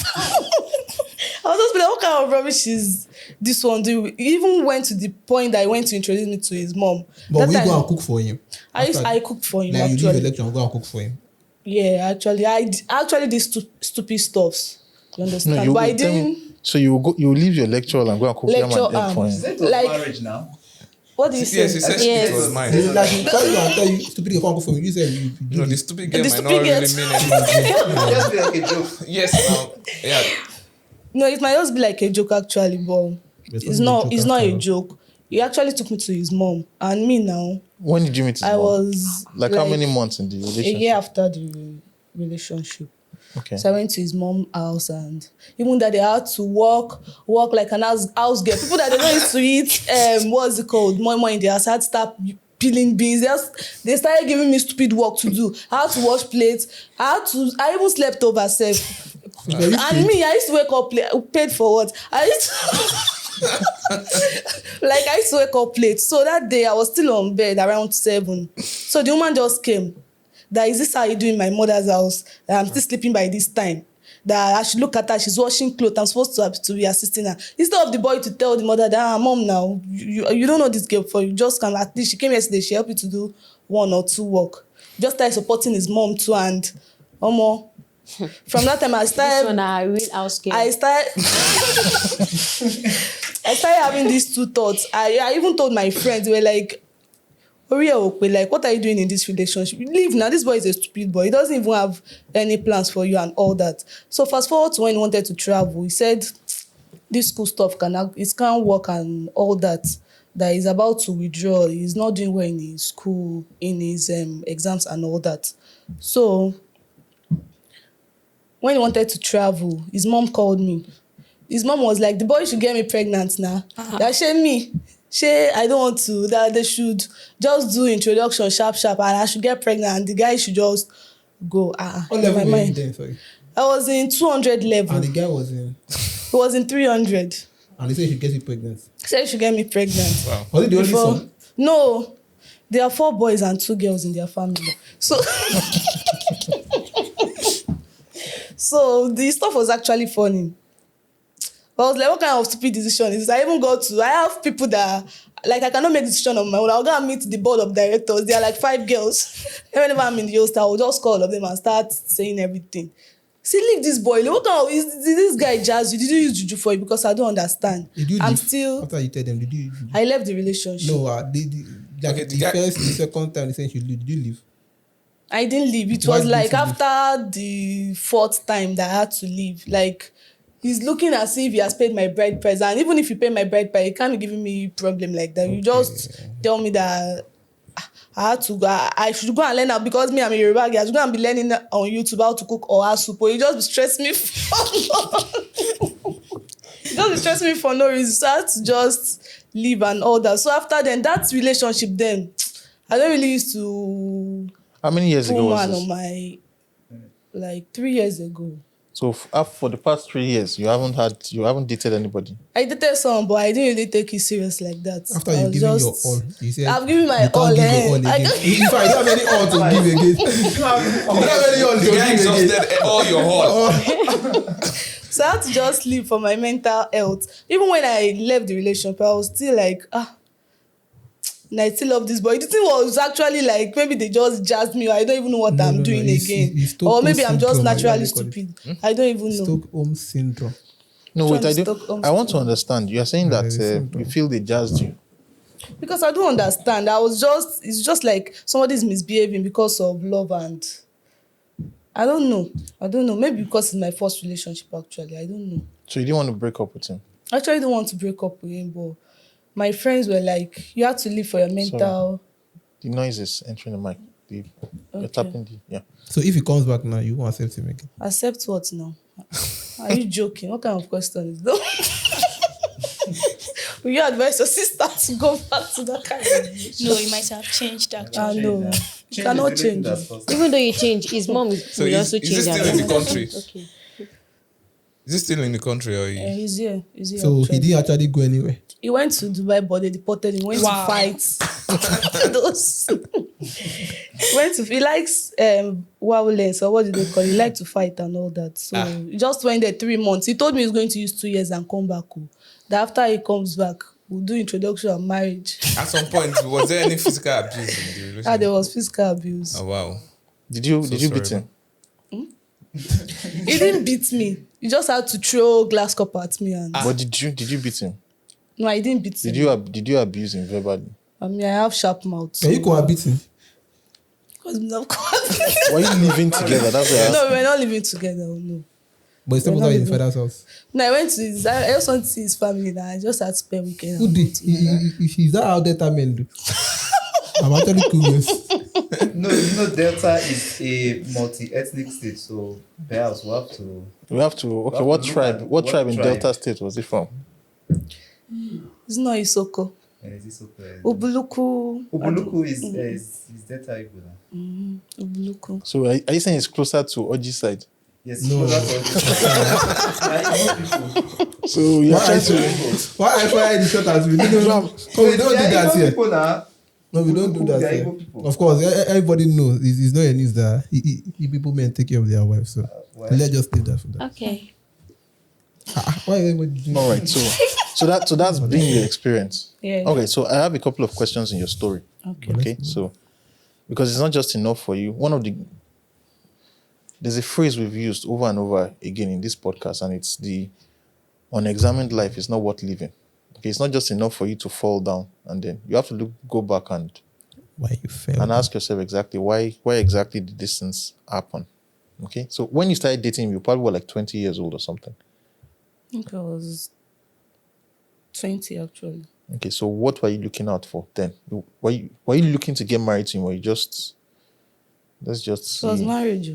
I'll just be like, what kind of rubbish is this one do? He even went to the point that he went to introduce me to his mom. But we go and cook for him. I cooked for him Like you leave actually. the lecture and go and cook for him. Yeah, actually, I actually did stupid stuffs. You understand? No, you but I tell me- didn't. So you will go, you will leave your lecture and go and cook yam Lecture, and egg for him. Is it of Like- marriage now? What do you say? Yes, he said Yes. it was mine. Like he tell you and tell you, stupid, you can't cook for me. You said you do No, the this. stupid game The might not stupid really get- mean anything. Just be like a joke. Yes, now. Yeah. No, it might just be like a joke actually, but it's not. It's not a after all. joke. He actually took me to his mom and me now. When did you meet his I mom? was Like how many months in the a relationship? year after the relationship. Okay. So I went to his mom's house, and even that they had to walk like an house girl. People that they don't used to eat, what's it called? More in their house. I had to start peeling beans. They started giving me stupid work to do. I had to wash plates. I even slept over self. And me, I used to wake up paid for what? I used to I used to wake up late. So that day I was still on bed around 7. So the woman just came. That is this how you do in my mother's house? That I'm still sleeping by this time. That I should look at her. She's washing clothes. I'm supposed to be assisting her. Instead of the boy to tell the mother that, mom, now you don't know this girl for you. Just come. At least she came yesterday. She helped you to do 1 or 2 work. Just started supporting his mom too, and from that time I This one started. are real house girl. I started having these 2 thoughts. I even told my friends, they were like, like, what are you doing in this relationship? Leave now. This boy is a stupid boy. He doesn't even have any plans for you and all that. So fast forward to when he wanted to travel, he said this school stuff can't work and all that. That he's about to withdraw. He's not doing well in his school, in his exams and all that. So when he wanted to travel, his mom called me. His mom was like, the boy should get me pregnant now. That shame me. I don't want to. That they should just do introduction sharp and I should get pregnant and the guy should just go. What level in my were you mind. then? Sorry. I was in 200 level. And the guy was in. He was in 300. And he said he should get you pregnant. He said he should get me pregnant. Wow. Was it the only Before- son? No. There are 4 boys and 2 girls in their family. So so the stuff was actually funny. But I was like, what kind of stupid decision is this? I have people that, like, I cannot make decision on my own. I'll go and meet the board of directors. There are like 5 girls. Whenever I'm in the hostel, I'll just call all of them and start saying everything. See, leave this boy. What kind of, did this guy jazz you? Did you use juju for you? Because I don't understand. Did you I'm leave? still, After you tell them, did you? I left the relationship. No, Okay, the first, the second time they said you leave. Did you leave? I didn't leave. It Why was did like you leave? after the 4th time that I had to leave. Like, he's looking as if he has paid my bride price. And even if you pay my bride price, he can't be giving me problem like that. You just tell me that I had to go. I should go and learn how, because me, I'm a Yoruba girl. I should go and be learning on YouTube how to cook or soup. Or you just be stressing me for no reason. So I had to just leave and all that. So after then, that relationship then, I don't really used to How many years ago put was man this? on my, like 3 years ago. So for the past 3 years, you haven't dated anybody. I dated someone, but I didn't really take it serious like that. After I you've was given just, your all, you said I've given my you can't all. give your all again. In fact, you don't have any all to give again. You don't have any all to The guy give again. exhausted all your heart. So I had to just leave for my mental health. Even when I left the relationship, I was still like, and I still love this boy. The thing was actually like, maybe they just jazzed me, or I don't even know what I'm doing again. It's Or Stockholm maybe I'm just syndrome, naturally I call it. stupid. I don't even know. Stockholm syndrome. No, wait, Trying to I Stockholm want to understand. You are saying that Yeah, it's simple. you feel they jazzed you. Because I don't understand. It's just like somebody's misbehaving because of love and I don't know. Maybe because it's my first relationship actually. I don't know. So you didn't want to break up with him? I actually don't want to break up with him, but my friends were like, you have to live for your mental. The noise is entering the mic. You're Okay. tapping the So if he comes back now, you won't accept him again. Accept what now? Are you joking? What kind of question is that? Will you advise your sister to go back to that kind of relationship? No, it might have changed actually. I know. Change You cannot is the change little it. that's possible. Even though you change, his mom So will is, also is change he her still in the mind. country? Okay. Is he still in the country or he? He's here. So he actually. didn't actually go anywhere. He went to Dubai, but they deported him. He went Wow. to fight those. He likes violence, or what do they call it? He likes to fight and all that. So he just went there 3 months. He told me he's going to use 2 years and come back. That after he comes back, we'll do introduction and marriage. At some point, was there any physical abuse in the relationship? There was physical abuse. Oh wow. Did you So beat sorry, him? He didn't beat me. He just had to throw glass cup at me and But did you beat him? no, I didn't beat him. Did you abuse him verbally? I mean, I have sharp mouth. Can you cohabiting? Because Were you living together? That's what I asked. no, we're not living together. No. But it's We're not not in the even- father's house. No, I went to his. I just want to see his family now. I just had to spend weekend. Who did? Is that how Delta men do? I'm actually curious. No, Delta is a multi-ethnic state, so perhaps we'll have to. We have to. Okay, Well, what look tribe? at What what tribe in tribe? Delta State was it from? It's not Isoko. Is this okay? Ubuluku. Ubuluku is Delta Igbo now. Ubuluku. So are you saying it's closer to Oji side? Yes, No. that's what. So you're Why trying I to. why I try the short as we don't do that here. People now. No, we don't do that They are here. Igbo people. Of course, everybody knows. It's not a news that people men take care of their wives. So Why? let's just leave that for that. Okay. Why everybody doing All right. So that's been your experience. Yeah. Okay. So I have a couple of questions in your story. Okay. Okay. So because it's not just enough for you. There's a phrase we've used over and over again in this podcast, and it's the unexamined life is not worth living. Okay, it's not just enough for you to fall down, and then you have to go back and Why you fail? ask yourself exactly why exactly did this things happen. Okay, so when you started dating, you probably were like 20 years old or something. I think I was 20 actually. Okay, so what were you looking out for then? Were you looking to get married to him, or you just let's just It was see. marriage.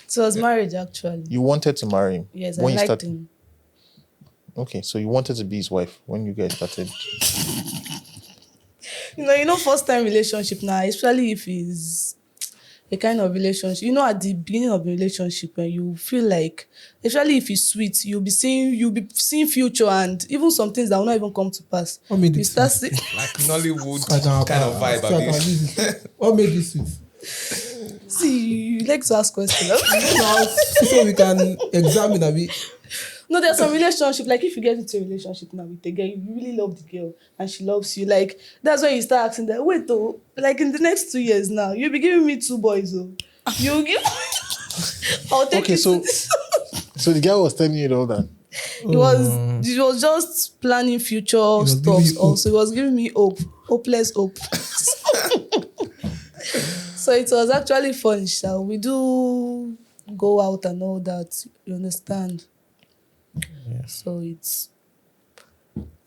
It was marriage actually. You wanted to marry him? Yes, When I you liked started- him. Okay, so you wanted to be his wife when you guys started. First time relationship now, especially if it's a kind of relationship. At the beginning of the relationship, when you feel like, especially if it's sweet, you'll be seeing future and even some things that will not even come to pass. What made You it start sweet? seeing. Like Nollywood kind of vibe. Abi. What made this sweet? See, you like to ask questions. So we can examine a bit. No, there's some relationship. Like if you get into a relationship now with a girl, you really love the girl and she loves you. Like that's when you start asking that. Wait, though, like in the next 2 years now, you'll be giving me 2 boys. Oh, you'll give. I'll take Okay, you so to this. so the guy was telling you all that. It was just planning future was stuff. giving you hope. Also, it was giving me hope, hopeless hope. So it was actually fun. Sha. We do go out and all that. You understand? Yeah. So it's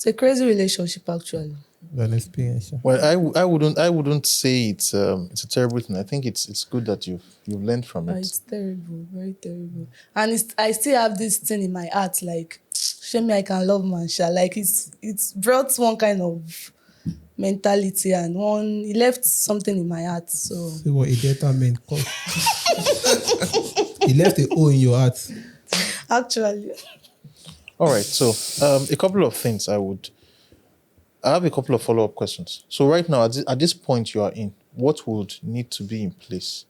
a crazy relationship actually. An experience. Yeah. Well, I wouldn't say it's a terrible thing. I think it's good that you've learned from it. It's terrible, very terrible. And I still have this thing in my heart, like, show me I can love man, sha. Like it's brought one kind of mentality and it left something in my heart. So See what a Delta man called. He left a hole in your heart. actually, All right. So a couple of things I have a couple of follow-up questions. So right now, at this point you are in, what would need to be in place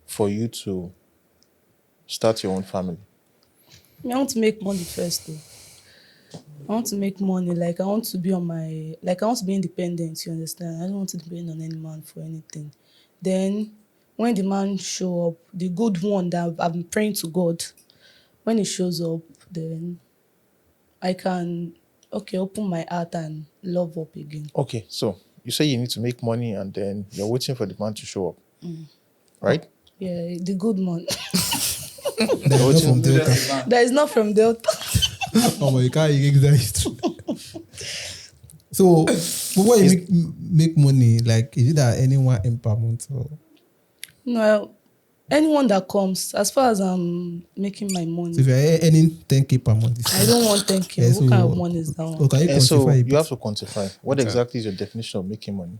for you to start your own family? I want to make money first though. I want to make money. Like I want to be independent, you understand? I don't want to depend on any man for anything. Then when the man show up, the good one that I've been praying to God, when he shows up, then I can okay, open my heart and love up again. Okay, so you say you need to make money and then you're waiting for the man to show up. Right? Yeah, the good man. That is not from Delta. That is not from Delta. Oh my, you can't erase that history. So, but when you make money, like, is it at anyone in per month or? No, anyone that comes, as far as I'm making my money, So if you're earning 10K per month, it's I don't want 10K. Yeah, What kind of money is that one? So can you And so quantify it? you have to quantify. What Okay. exactly is your definition of making money?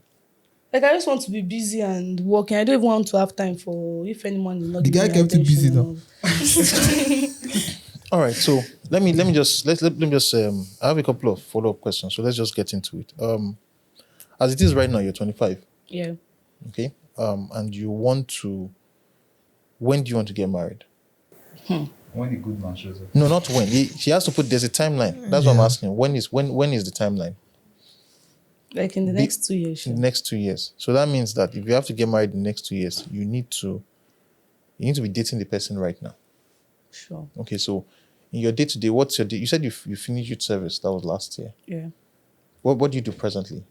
Like, I just want to be busy and working. I don't even want to have time for if anyone is not The giving guy me kept you busy attention now. and All right, so let me just let me just I have a couple of follow-up questions. So let's just get into it. As it is right now, you're 25, all. Yeah. okay? And you want to, when do you want to get married? When a good man shows up. No, not when. She has to put, there's a timeline. That's what I'm Yeah. asking. When is the timeline? Like in the Be- next 2 years. In the next 2 years. So that means that if you have to get married in the next 2 years, you need to be dating the person right now. Sure. Okay, so in your day-to-day, what's your day? You said you finished youth service. That was last year. Yeah. What do you do presently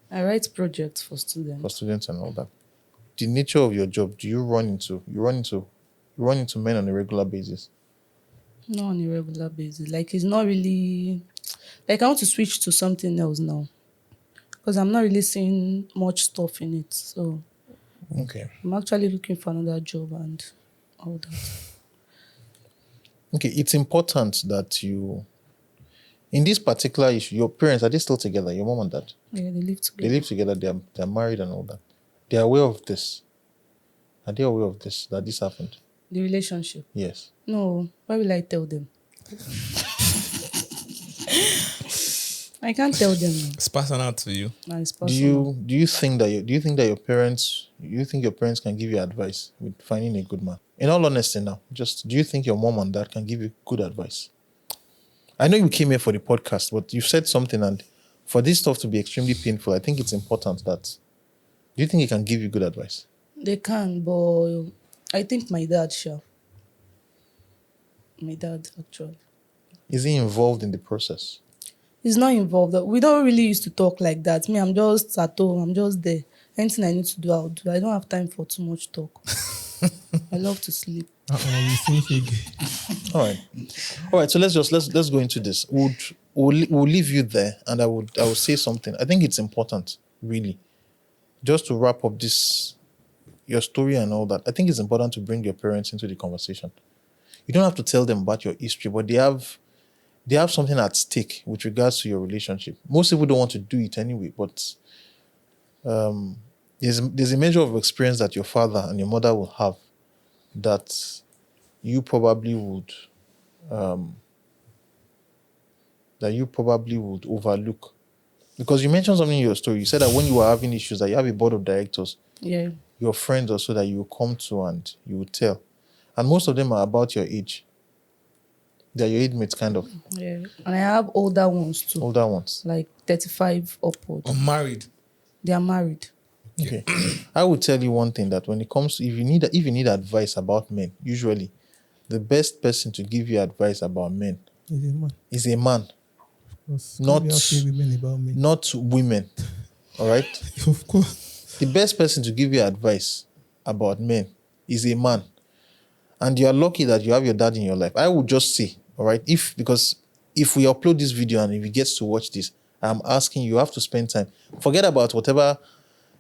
I write projects for for students. students and all that? The nature of your job, do you run into men on a regular basis? Not on a regular basis. Like, it's not really. Like, I want to switch to something else now. Because I'm not really seeing much stuff in it. So Okay. I'm actually looking for another job and all that. Okay, it's important that you, in this particular issue, your parents, are they still together? Your mom and dad? Yeah, they live They together. live together, they're married and all that. They're aware of this. Are they aware of this, that this happened? The relationship. Yes. No, why will I tell them? I can't tell them now. It's personal to you. Nah, it's Do personal. you think that your parents can give you advice with finding a good man? In all honesty now, just do you think your mom and dad can give you good advice? I know you came here for the podcast, but you said something, and for this stuff to be extremely painful, I think it's important that, do you think he can give you good advice? They can, but I think my dad shall. My dad, actually. Is he involved in the process? He's not involved. We don't really used to talk like that. Me, I'm just at home. I'm just there. Anything I need to do, I'll do. I don't have time for too much talk. I love to sleep. You think again. All right. So let's go into this. We'll leave you there, and I will say something. I think it's important, really, just to wrap up this, your story and all that. I think it's important to bring your parents into the conversation. You don't have to tell them about your history, but they have something at stake with regards to your relationship. Most people don't want to do it anyway, but there's a measure of experience that your father and your mother will have that you probably would overlook. Because you mentioned something in your story. You said that when you were having issues, that you have a board of directors, Yeah. your friends also, that you come to and you will tell. And most of them are about your age. They're your age mates, kind of, Yeah. And I have older ones too. older ones. Like 35 upward. Unmarried. They are married. Okay. I will tell you one thing, that when it comes to, if you need advice about men, usually the best person to give you advice about men He's a man. is a man, Because Not- we asking women about me. not women. All right? Of course. The best person to give you advice about men is a man. And you are lucky that you have your dad in your life. I would just say, all right, because if we upload this video and if he gets to watch this, I'm asking you have to spend time. Forget about whatever.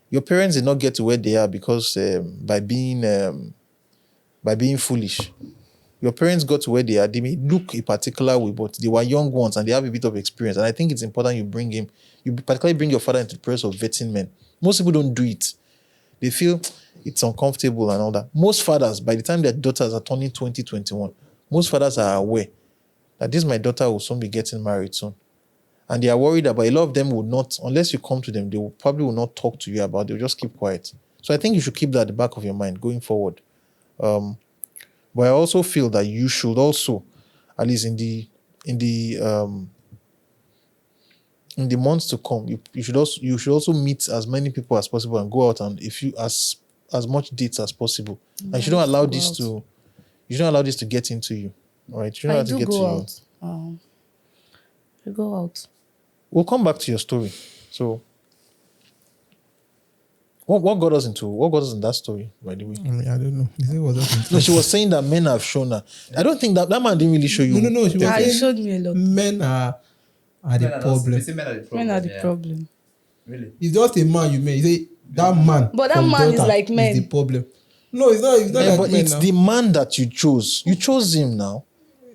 Your parents did not get to where they are because by being foolish. Your parents got to where they are. They may look a particular way, but they were young ones and they have a bit of experience. And I think it's important you particularly bring your father into the process of vetting men. Most people don't do it. They feel it's uncomfortable and all that. Most fathers, by the time their daughters are turning 20, 21, most fathers are aware that this my daughter will soon be getting married soon. And they are worried about, a lot of them would not, unless you come to them, they probably will not talk to you about it. They'll just keep quiet. So I think you should keep that at the back of your mind going forward. But I also feel that you should also, at least in the months to come, you should also meet as many people as possible and go out and as much dates as possible. And you shouldn't allow this to get into you. All right, you shouldn't I allow it to do get to go you. out. We go out. We'll come back to your story. So, what got us in that story, by the way? I mean, I don't know. He said it was just No, she was saying that men have shown her. I don't think that man didn't really show you. No. She was Ah, he saying showed me a lot. men are the Men are problem. They say men are the problem. Men are the yeah. problem. Really? It's just a man you met. You say that man. But that from man is Delta like men. Is the problem. No, it's not. It's not Yeah, like but men it's now. the man that you chose. You chose him now.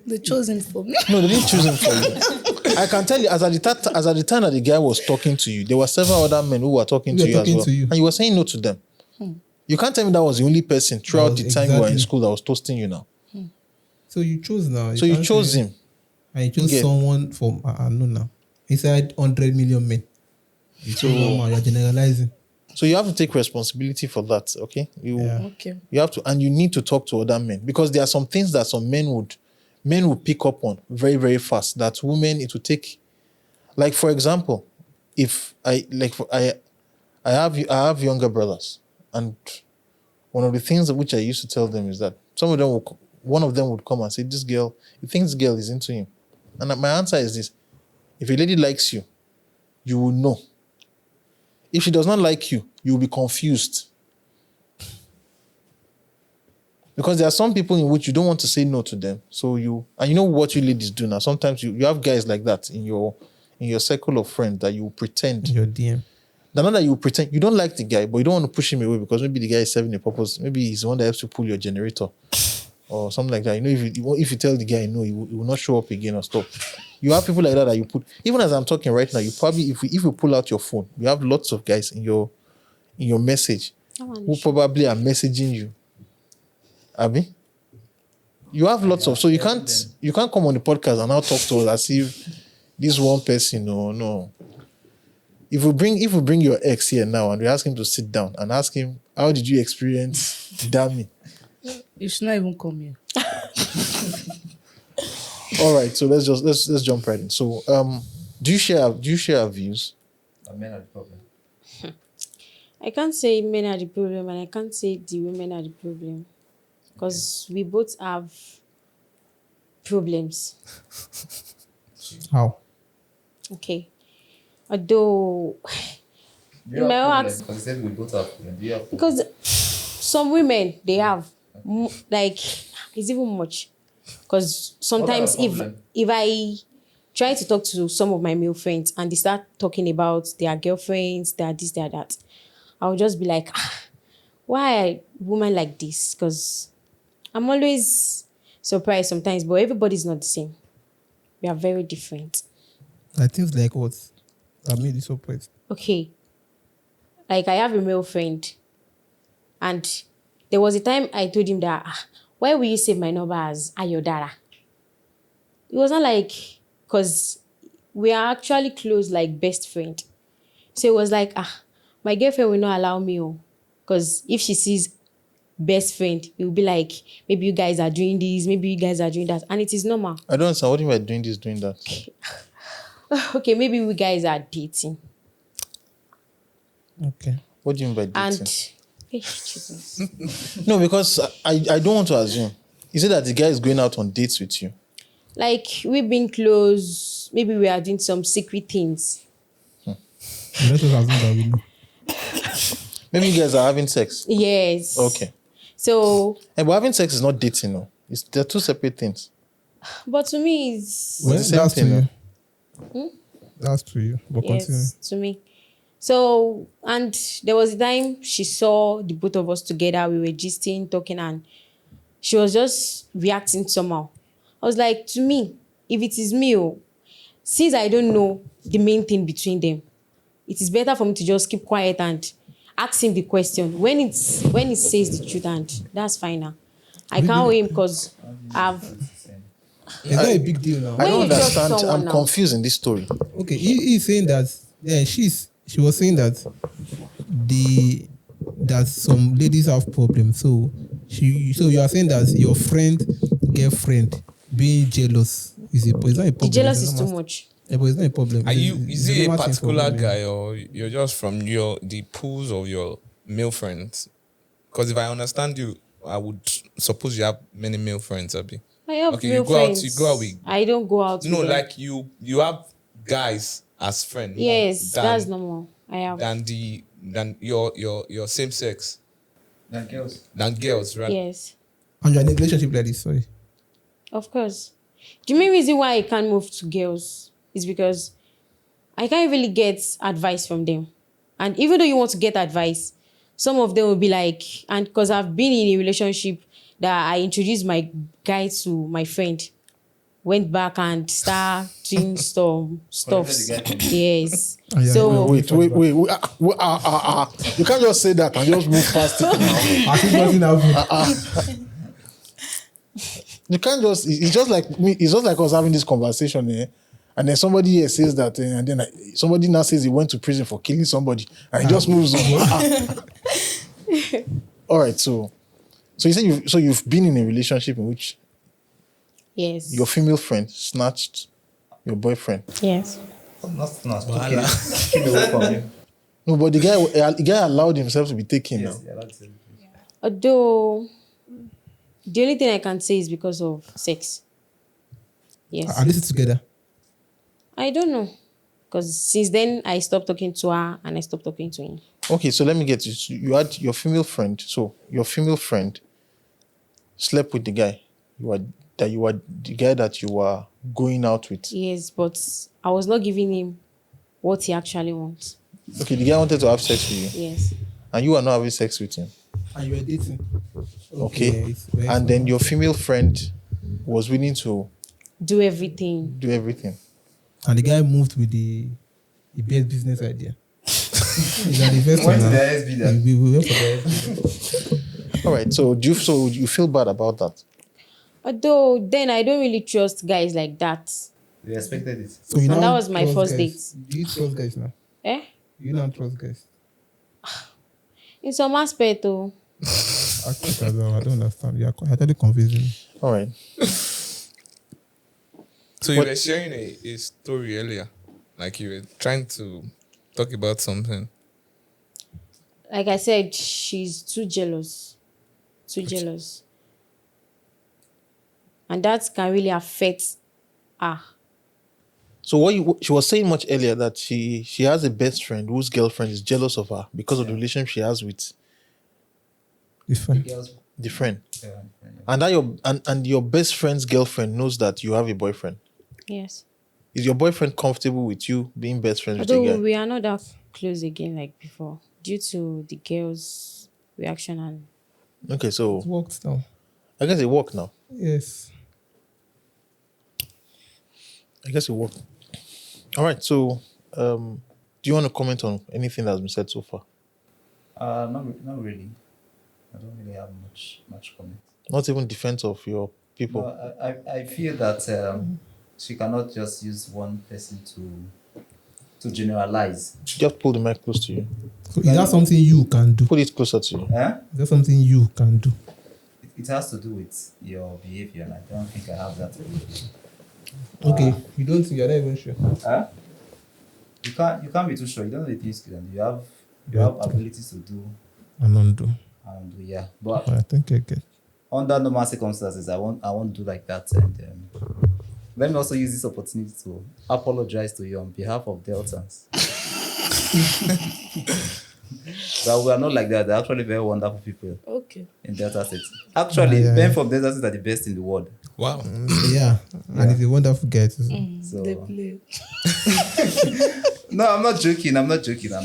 They chose him for me. No, they didn't choose him for you. I can tell you, as at the time that the guy was talking to you, there were several other men who were talking Who to were you as talking well. to you. And you were saying no to them. You can't tell me that was the only person throughout was the time you were in exactly. school that was toasting you now. So you chose now. So you can't chose say- him. And you chose Okay. someone from I know now. Inside 100 million men. You chose one man. You're generalizing. So you have to take responsibility for that, okay? Yeah. Okay. You have to, and you need to talk to other men because there are some things that some men would pick up on very, very fast. That women, it would take, like for example, if I have younger brothers, and one of the things which I used to tell them is that one of them would come and say, "This girl, you think this girl is into him?" And my answer is this: if a lady likes you, you will know. If she does not like you, you will be confused. Because there are some people in which you don't want to say no to them. So you know what you ladies do now. Sometimes you have guys like that in your circle of friends that you pretend. Your DM. Not that you pretend you don't like the guy, but you don't want to push him away because maybe the guy is serving a purpose. Maybe he's the one that helps you pull your generator or something like that. You know, if you tell the guy no, he will not show up again or stuff. You have people like that you put. Even as I'm talking right now, you probably if you pull out your phone, you have lots of guys in your message who probably are messaging you. Abi? You have lots of, so you can't come on the podcast and now talk to us as if this one person. No. If we bring your ex here now and we ask him to sit down and ask him how did you experience Dami? You should not even come here. All right, so let's jump right in. So do you share our views? Men are the problem. I can't say men are the problem and I can't say the women are the problem. Because we both have problems. How? Okay. Although Do you My have ask- problems? Because you said we both have problems. Do you have because some women they have like it's even much. Because sometimes What kind of problem? if I try to talk to some of my male friends and they start talking about their girlfriends, their this, their that, I'll just be like, why are women like this? Because I'm always surprised sometimes, but everybody's not the same. We are very different. I think like what? I made you surprised. Okay. Like I have a male friend and there was a time I told him that, why will you save my number as Ayodara? It was not like, because we are actually close like best friend. So it was like, my girlfriend will not allow me, because if she sees best friend, it will be like, maybe you guys are doing this, maybe you guys are doing that. And it is normal. I don't understand what you mean by doing this, doing that. Okay, maybe we guys are dating. Okay. What do you mean by dating? And, hey, Jesus. No, because I don't want to assume. Is it that the guy is going out on dates with you? Like, we've been close. Maybe we are doing some secret things. Let us assume that we know. Maybe you guys are having sex. Yes. Okay. So, But having sex is not dating, no. They're two separate things. but to me, it's... Well, the same that's to thing, you. That's to you. But continue. Yes, to me. So, and there was a time she saw the both of us together. We were gisting, talking, and she was just reacting somehow. I was like, to me, if it is me, since I don't know the main thing between them, it is better for me to just keep quiet and ask him the question. When he says the truth, and that's fine now. I can't wait because I've... It's not a big deal now. I don't When you trust understand. someone I'm now. confused in this story. Okay, he's saying that she was saying that that some ladies have problems. So you are saying that your girlfriend being jealous is it's not a problem. The jealousy It's is a too normal- much. Yeah, but it's not a problem. Is it a normal thing for particular women. guy or you're just from the pools of your male friends? Because if I understand you, I would suppose you have many male friends, Abi. I have Okay, male you go out friends. with- I don't go out No, with them. like you have guys as friends. Yes, than, that's normal. I have. than your same sex than girls, right? Yes, And you're in a relationship like this, sorry. of course. The main reason why I can't move to girls is because I can't really get advice from them. And even though you want to get advice, some of them will be like, and because I've been in a relationship that I introduced my guy to my friend, went back and start doing stuffs. Yes. Oh, yeah, So yeah. You can't just say that and just move past it now. I think nothing happened. You can't just. It's just like me. It's just like us having this conversation here, and then somebody here says that, and then somebody now says he went to prison for killing somebody, and he just moves on. All right, so you say you've been in a relationship in which yes. your female friend snatched your boyfriend. Yes. Not keep away from you. No, but the guy allowed himself to be taken now. Yes, yeah, that's it. Although the only thing I can say is because of sex. Yes. Are they still together? I don't know. Because since then I stopped talking to her and I stopped talking to him. Okay, so let me get this. You had your female friend. So your female friend slept with the guy. You were the guy that you were going out with. Yes, but I was not giving him what he actually wants. Okay, the guy wanted to have sex with you, Yes. and you are not having sex with him. And you were dating? Okay, Yeah, it's very and then your female friend was willing to Do everything. do everything. And the guy moved with the best business idea. He's at the best When one did now. the IS be that? We went for the IS. All right, so you feel bad about that? Although then I don't really trust guys like that. We expected it. So you And now that was my trust first guys. Do you trust guys now? Eh? You don't trust guys. In some aspect though. I don't understand. You're actually confusing me. All right. So you were sharing a story earlier, like you were trying to talk about something. Like I said, she's too jealous. Too jealous. And that can really affect her. So she was saying much earlier that she has a best friend whose girlfriend is jealous of her because of the relationship she has with It's fine. Girls, the friend, yeah. and that and your best friend's girlfriend knows that you have a boyfriend. Yes. Is your boyfriend comfortable with you being best friends with the Although guy? we are not that close again like before, due to the girl's reaction and Okay, so It works now. I guess it worked now. Yes. I guess it worked. All right, so do you want to comment on anything that's been said so far? Not really. I don't really have much comment. Not even defense of your people. No, I feel that she cannot just use one person to generalize. Just pull the mic close to you. So is that something you can do? Put it closer to you. Eh? Is that something you can do? It has to do with your behavior, and I don't think I have that. Okay. You don't think you're not even sure. Huh? You can't be too sure. You don't know the things you can do. You have abilities to do I don't do. and do, yeah. But I think I get. under normal circumstances, I won't do like that. And let me also use this opportunity to apologize to you on behalf of Deltans. But we are not like that. They're actually very wonderful people Okay. in Delta State. Actually, Yeah. men from Delta State are the best in the world. Wow. Yeah. And he's a wonderful guy too. So They play. no, I'm not joking. I'm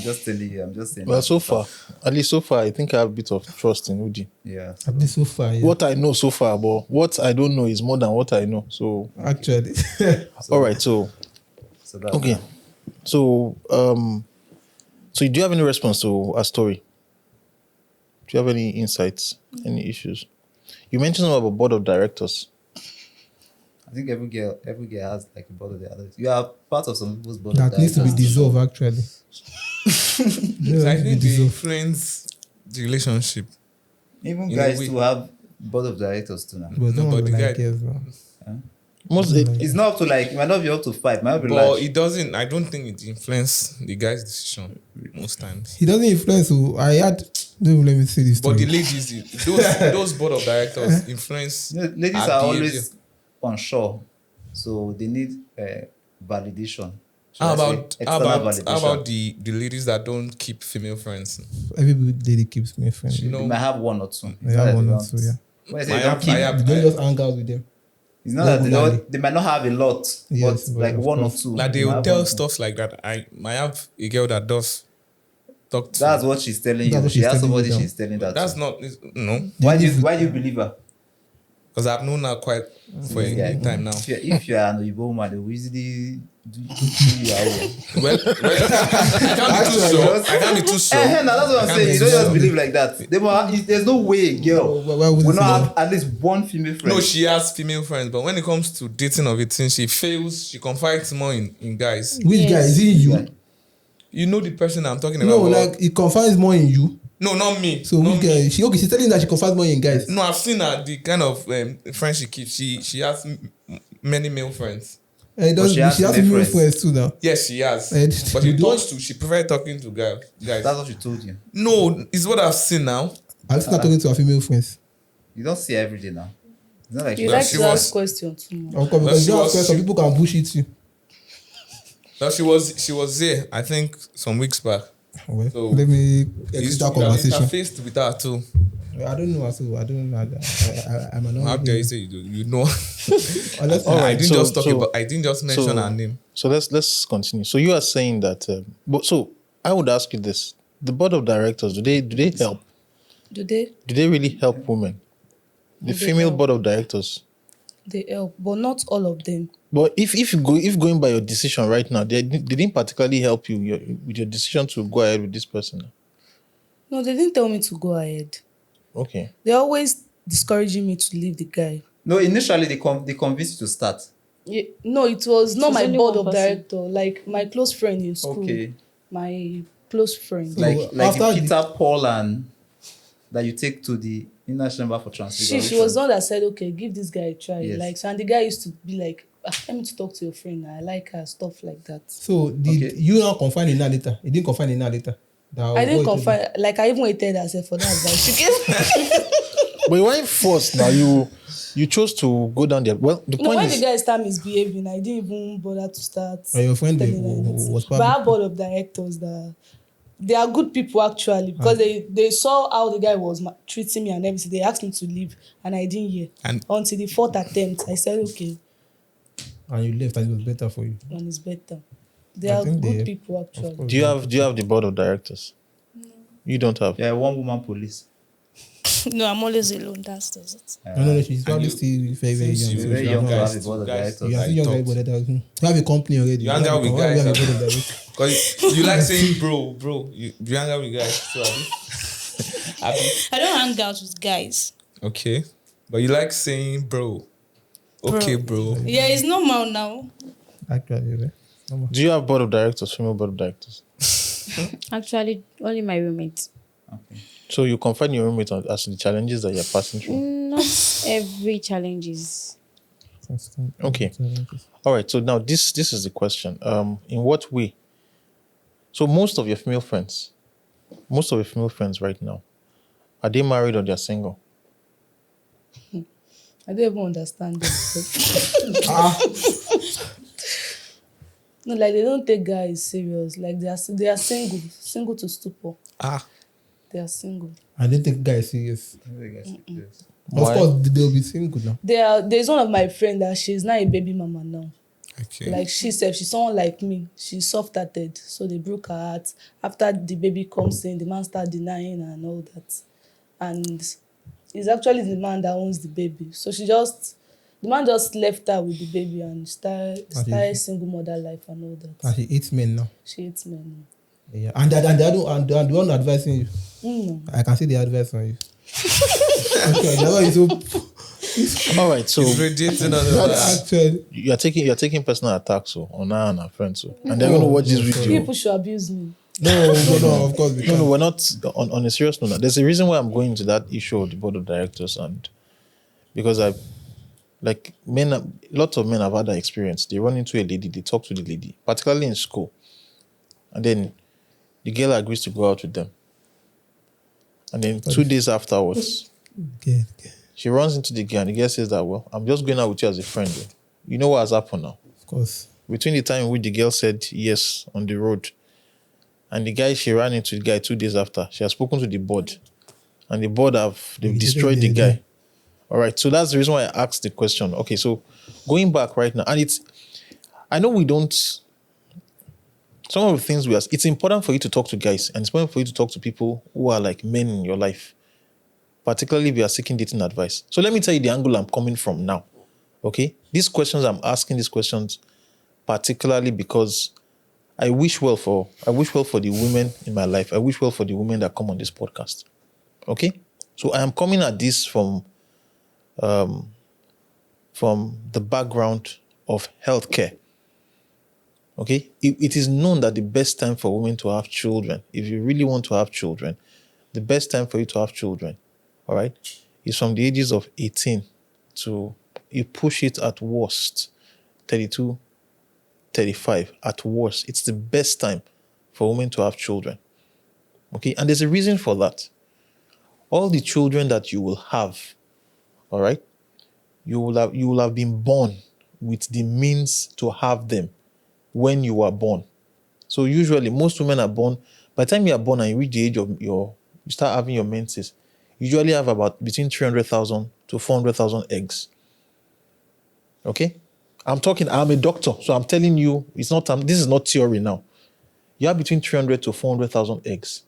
just telling you. I'm just saying. Well, that. so far, at least so far, I think I have a bit of trust in Udi. Yeah. At least so far, yeah. What I know so far, but what I don't know is more than what I know. So, Actually. all right. So, So that's okay. So, so do you have any response to our story? Do you have any insights, any issues? You mentioned something about board of directors. I think every girl has like a board of the others. You are part of some people's board. That of needs to be directors. dissolved, actually. So I think they influence the relationship. Even in a guys way. to have board of directors too now. But don't but the like guy- girls now. Most It's not up to like, it might not be up to 5, it might be But like. it doesn't, I don't think it influences the guy's decision most times. He doesn't influence who I had. Don't even let me say this. But the story. ladies, those board of directors influence. Ladies our are behavior. always unsure, so they need validation. should I say, external how validation. about the ladies that don't keep female friends? Every lady keeps me friends. You They know, might have one or two. They have one or two, yeah. When I say I they don't have- keep, I have- You don't just hang out with them. it's not that they regularly. don't. They might not have a lot, Yes, but but like of one or course. two. like they might will have tell one or two. stuff like that. I have a girl that does talk to. That's what she's telling That's you. what She she's has telling somebody you now. she's telling that. That's to. not no, Why do you believe her? because I've known her quite for Yeah. a time now. If you're an Oyibo woman, they will easily do your own. Well, I can't be too sure. I can't be too sure. Now that's what I'm I saying. can't You be don't too just sure. believe like that. There's no way a girl Why would will you not say have at least one female friend. No, she has female friends, but when it comes to dating of a thing, she fails. She confides more in guys. Which guy? Is it you? Yeah. You know the person I'm talking about. No, but- like it confides more in you. no, not me. So not which me. guy? She's telling you that she confides more in guys. No, I've seen her. The kind of friends she keeps. She has many male friends. And it does, she has she has male female friends. friends too now. Yes, she has. But you she don't- talks to. She prefers talking to guys. That's what she told you. No, it's what I've seen now. I've still not talking to her female friends. You don't see her every day now. It's not like You Well, like she to was- ask questions too much. Of course, because she you have was- questions, people can bullshit you. Now she was there. I think some weeks back. Well, So, let me You exit that conversation. interfaced with her too. I don't know. So I don't know. I'm How not. dare you say you do? You know. Unless All I right, didn't so- just talk so- about. I didn't just mention her name. So let's continue. So you are saying that, but so I would ask you this: the board of directors, do they help? Do they? Do they really help women? The Do they female help? board of directors. They help, but not all of them. But if going by your decision right now, they didn't particularly help you with your decision to go ahead with this person. No, they didn't tell me to go ahead. Okay. They're always discouraging me to leave the guy. no. Initially, they convinced you to start. Yeah, no, it was not was my only board one of person. director. Like my close friend in school. Okay. My close friend. So, Like after the Peter Paul and that you take to the inner chamber for transfiguration. She was the one that said, okay, give this guy a try. Yes. Like, so, and the guy used to be like, let me to talk to your friend. I like her, stuff like that. So did Okay. you now confine in her later? It didn't confine in her later. I didn't confide. Like, I even waited herself for that advice. She gave But you weren't forced now. You chose to go down there. Well, the No, point when is, the guy started misbehaving, I didn't even bother to start. And your friend telling anything. was But I have board of directors that they are good people actually because they saw how the guy was treating me and everything. They asked me to leave and I didn't hear. And- Until the fourth attempt, I said okay, and you left and it was better for you. and it's better. They I are think good they- people actually. course. do you have the board of directors? You don't have. Yeah, one woman police. No, I'm always alone. That's does it. No, she's probably you- still very, very since young. you So were Very she young has to not- have a board of guys- directors. You are I still young, thought- very board of directors. You have a company already. You hang out with Why do you have a guys, board of directors? Because you like saying bro. You hang out with guys. So Abi? I don't hang out with guys. Okay. But you like saying bro. Okay, bro. Yeah, it's normal now. Actually, yeah. Do you have board of directors, female board of directors? Actually, only my roommate. Okay. So you confide in your roommate as to the challenges that you're passing through. Not every challenge is. Okay. All right. So now this is the question. In what way? So most of your female friends right now, are they married or they're single? I don't even understand them. No, like they don't take guys serious. Like they are single to stupor. They are single. I didn't take guys serious. Why? Of course, they'll be single now. There's one of my friends that she's now a baby mama now. Okay. Like she's someone like me. She's soft-hearted, so they broke her heart. After the baby comes in, the man starts denying her and all that. And it's actually the man that owns the baby. So the man just left her with the baby and started single mother life and all that. And she hates men now. She hates men. Yeah. And the one advising you. I can see the advice on you. Okay, that one is so. All right. So It's radiating on the That's actually. you're taking personal attacks on her and her friends, and they're gonna watch this video. People should abuse me. No, of course. We No, can't. we're not on a serious note. There's a reason why I'm going to that issue of the board of directors, and because lots of men have had that experience. They run into a lady, they talk to the lady, particularly in school, and then the girl agrees to go out with them, and then 2 days afterwards, Okay. she runs into the girl, and the girl says that, well, I'm just going out with you as a friend. You know what has happened now? Of course. between the time in which the girl said yes on the road and the guy she ran into the guy 2 days after, she has spoken to the board. And the board they've destroyed the guy. All right. So that's the reason why I asked the question. Okay, so going back right now, and I know we don't, some of the things it's important for you to talk to guys, and it's important for you to talk to people who are like men in your life, particularly if you are seeking dating advice. So let me tell you the angle I'm coming from now. Okay? I'm asking these questions particularly because I wish well for the women in my life. I wish well for the women that come on this podcast. Okay? So I am coming at this from the background of healthcare. Okay? It is known that the best time for women to have children, if you really want to have children, the best time for you to have children, all right, is from the ages of 18 to, you push it at worst, 32, 35 at worst. It's the best time for women to have children. Okay? And there's a reason for that. All the children that you will have, all right, you will have been born with the means to have them when you were born. So usually most women are born, by the time you are born and you reach the age of you start having your menses, you usually have about between 300,000 to 400,000 eggs. Okay? I'm a doctor, so I'm telling you, this is not theory now. You have between 300 to 400,000 eggs.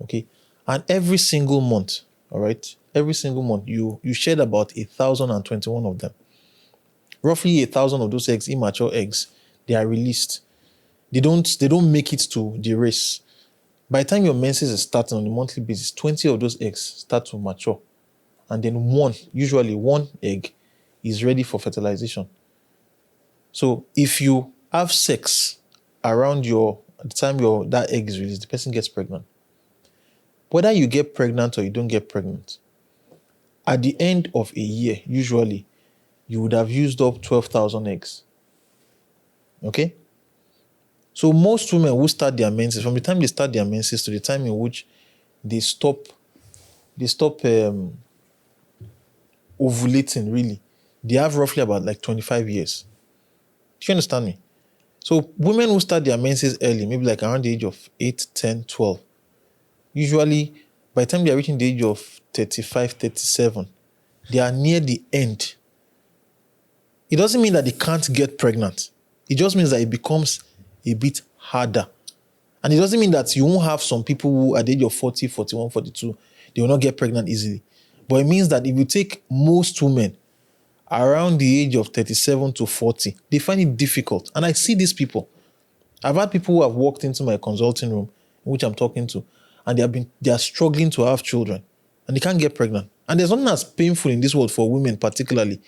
Okay? And every single month, all right, you shed about 1,021 of them. Roughly 1,000 of those eggs, immature eggs, they are released. They don't make it to the race. By the time your menses is starting on a monthly basis, 20 of those eggs start to mature. And then usually one egg is ready for fertilization. So if you have sex around the time that egg is released, the person gets pregnant. Whether you get pregnant or you don't get pregnant, at the end of a year, usually, you would have used up 12,000 eggs. Okay? So most women who start their menses, from the time they start their menses to the time in which they stop ovulating, really, they have roughly about like 25 years. Do you understand me? So women who start their menses early, maybe like around the age of 8, 10, 12, usually by the time they are reaching the age of 35, 37, they are near the end. It doesn't mean that they can't get pregnant. It just means that it becomes a bit harder. And it doesn't mean that you won't have some people who at the age of 40, 41, 42, they will not get pregnant easily. But it means that if you take most women around the age of 37 to 40, they find it difficult. And I see these people. I've had people who have walked into my consulting room, in which I'm talking to, and they are struggling to have children, and they can't get pregnant. And there's nothing as painful in this world for women, particularly,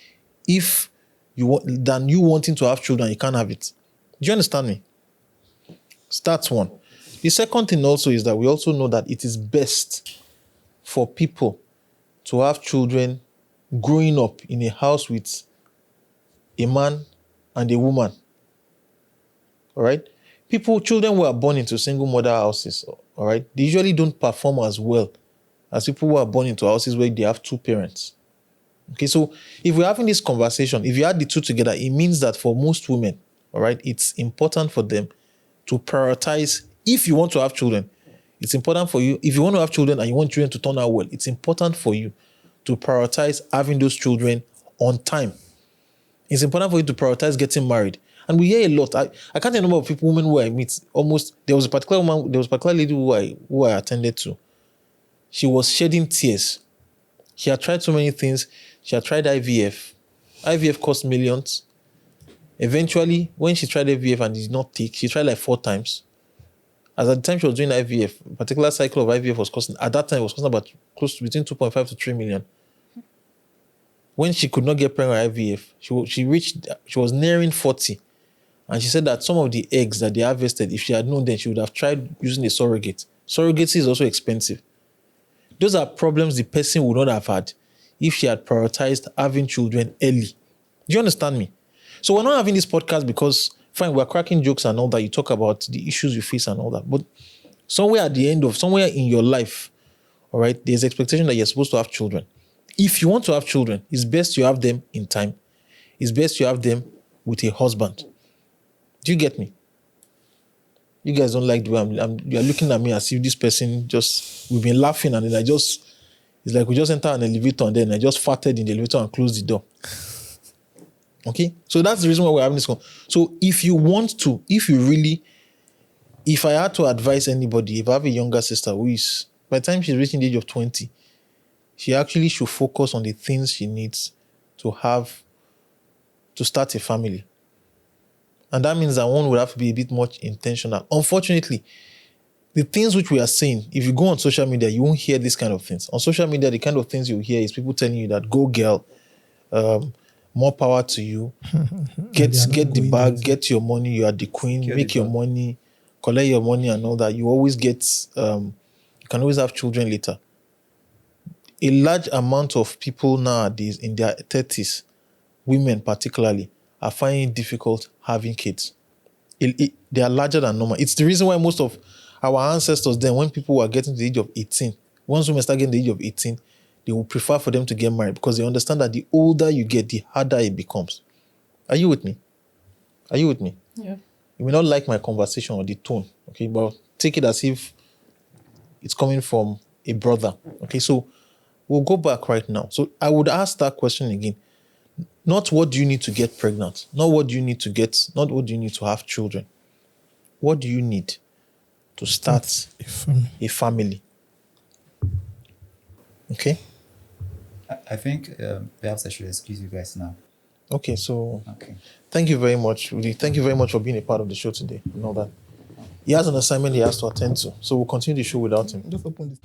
than you wanting to have children, you can't have it. Do you understand me? So that's one. The second thing also is that we also know that it is best for people to have children growing up in a house with a man and a woman. All right? Children who are born into single mother houses, all right, they usually don't perform as well as people who are born into houses where they have two parents. Okay, so if we're having this conversation, if you add the two together, it means that for most women, all right, it's important for them to prioritize. If you want to have children, it's important for you. If you want to have children and you want children to turn out well, it's important for you to prioritize having those children on time. It's important for you to prioritize getting married. And we hear a lot. I can't tell the number of women who I meet. There was a particular lady who I attended to. She was shedding tears. She had tried so many things. She had tried IVF. IVF cost millions. Eventually, when she tried IVF and it did not take, she tried like 4 times. As at the time she was doing IVF, a particular cycle of IVF was costing, at that time, it was costing about close to between 2.5 to 3 million. When she could not get pregnant with IVF, she was nearing 40. And she said that some of the eggs that they harvested, if she had known then, she would have tried using a surrogate. Surrogacy is also expensive. Those are problems the person would not have had if she had prioritized having children early. Do you understand me? So we're not having this podcast because, fine, we're cracking jokes and all that. You talk about the issues you face and all that. But somewhere in your life, all right, there's expectation that you're supposed to have children. If you want to have children, it's best you have them in time. It's best you have them with a husband. Do you get me? You guys don't like the way you're looking at me as if this person we've been laughing and then it's like we just enter an elevator and then I just farted in the elevator and closed the door. Okay? So that's the reason why we're having this So if I had to advise anybody, if I have a younger sister who is, by the time she's reaching the age of 20, she actually should focus on the things she needs to start a family. And that means that one would have to be a bit more intentional. Unfortunately, the things which we are saying, if you go on social media, you won't hear these kind of things. On social media, the kind of things you hear is people telling you that, go girl, more power to you, get the bag, get your money, you are the queen, make your money, collect your money and all that. You always get, you can always have children later. A large amount of people nowadays in their 30s, women particularly, are finding it difficult having kids. They are larger than normal. It's the reason why most of our ancestors then, when people were getting to the age of 18, once women start getting the age of 18, they will prefer for them to get married because they understand that the older you get, the harder it becomes. Are you with me? Yeah. You may not like my conversation or the tone, okay, but take it as if it's coming from a brother. Okay, so we'll go back right now. So I would ask that question again. Not what do you need to get pregnant, not what do you need to have children. What do you need to start a family? Okay? I think perhaps I should excuse you guys now. Okay, so Okay. thank you very much, Rudy. Thank you very much for being a part of the show today. You know that. He has an assignment he has to attend to, so we'll continue the show without him. Just open this.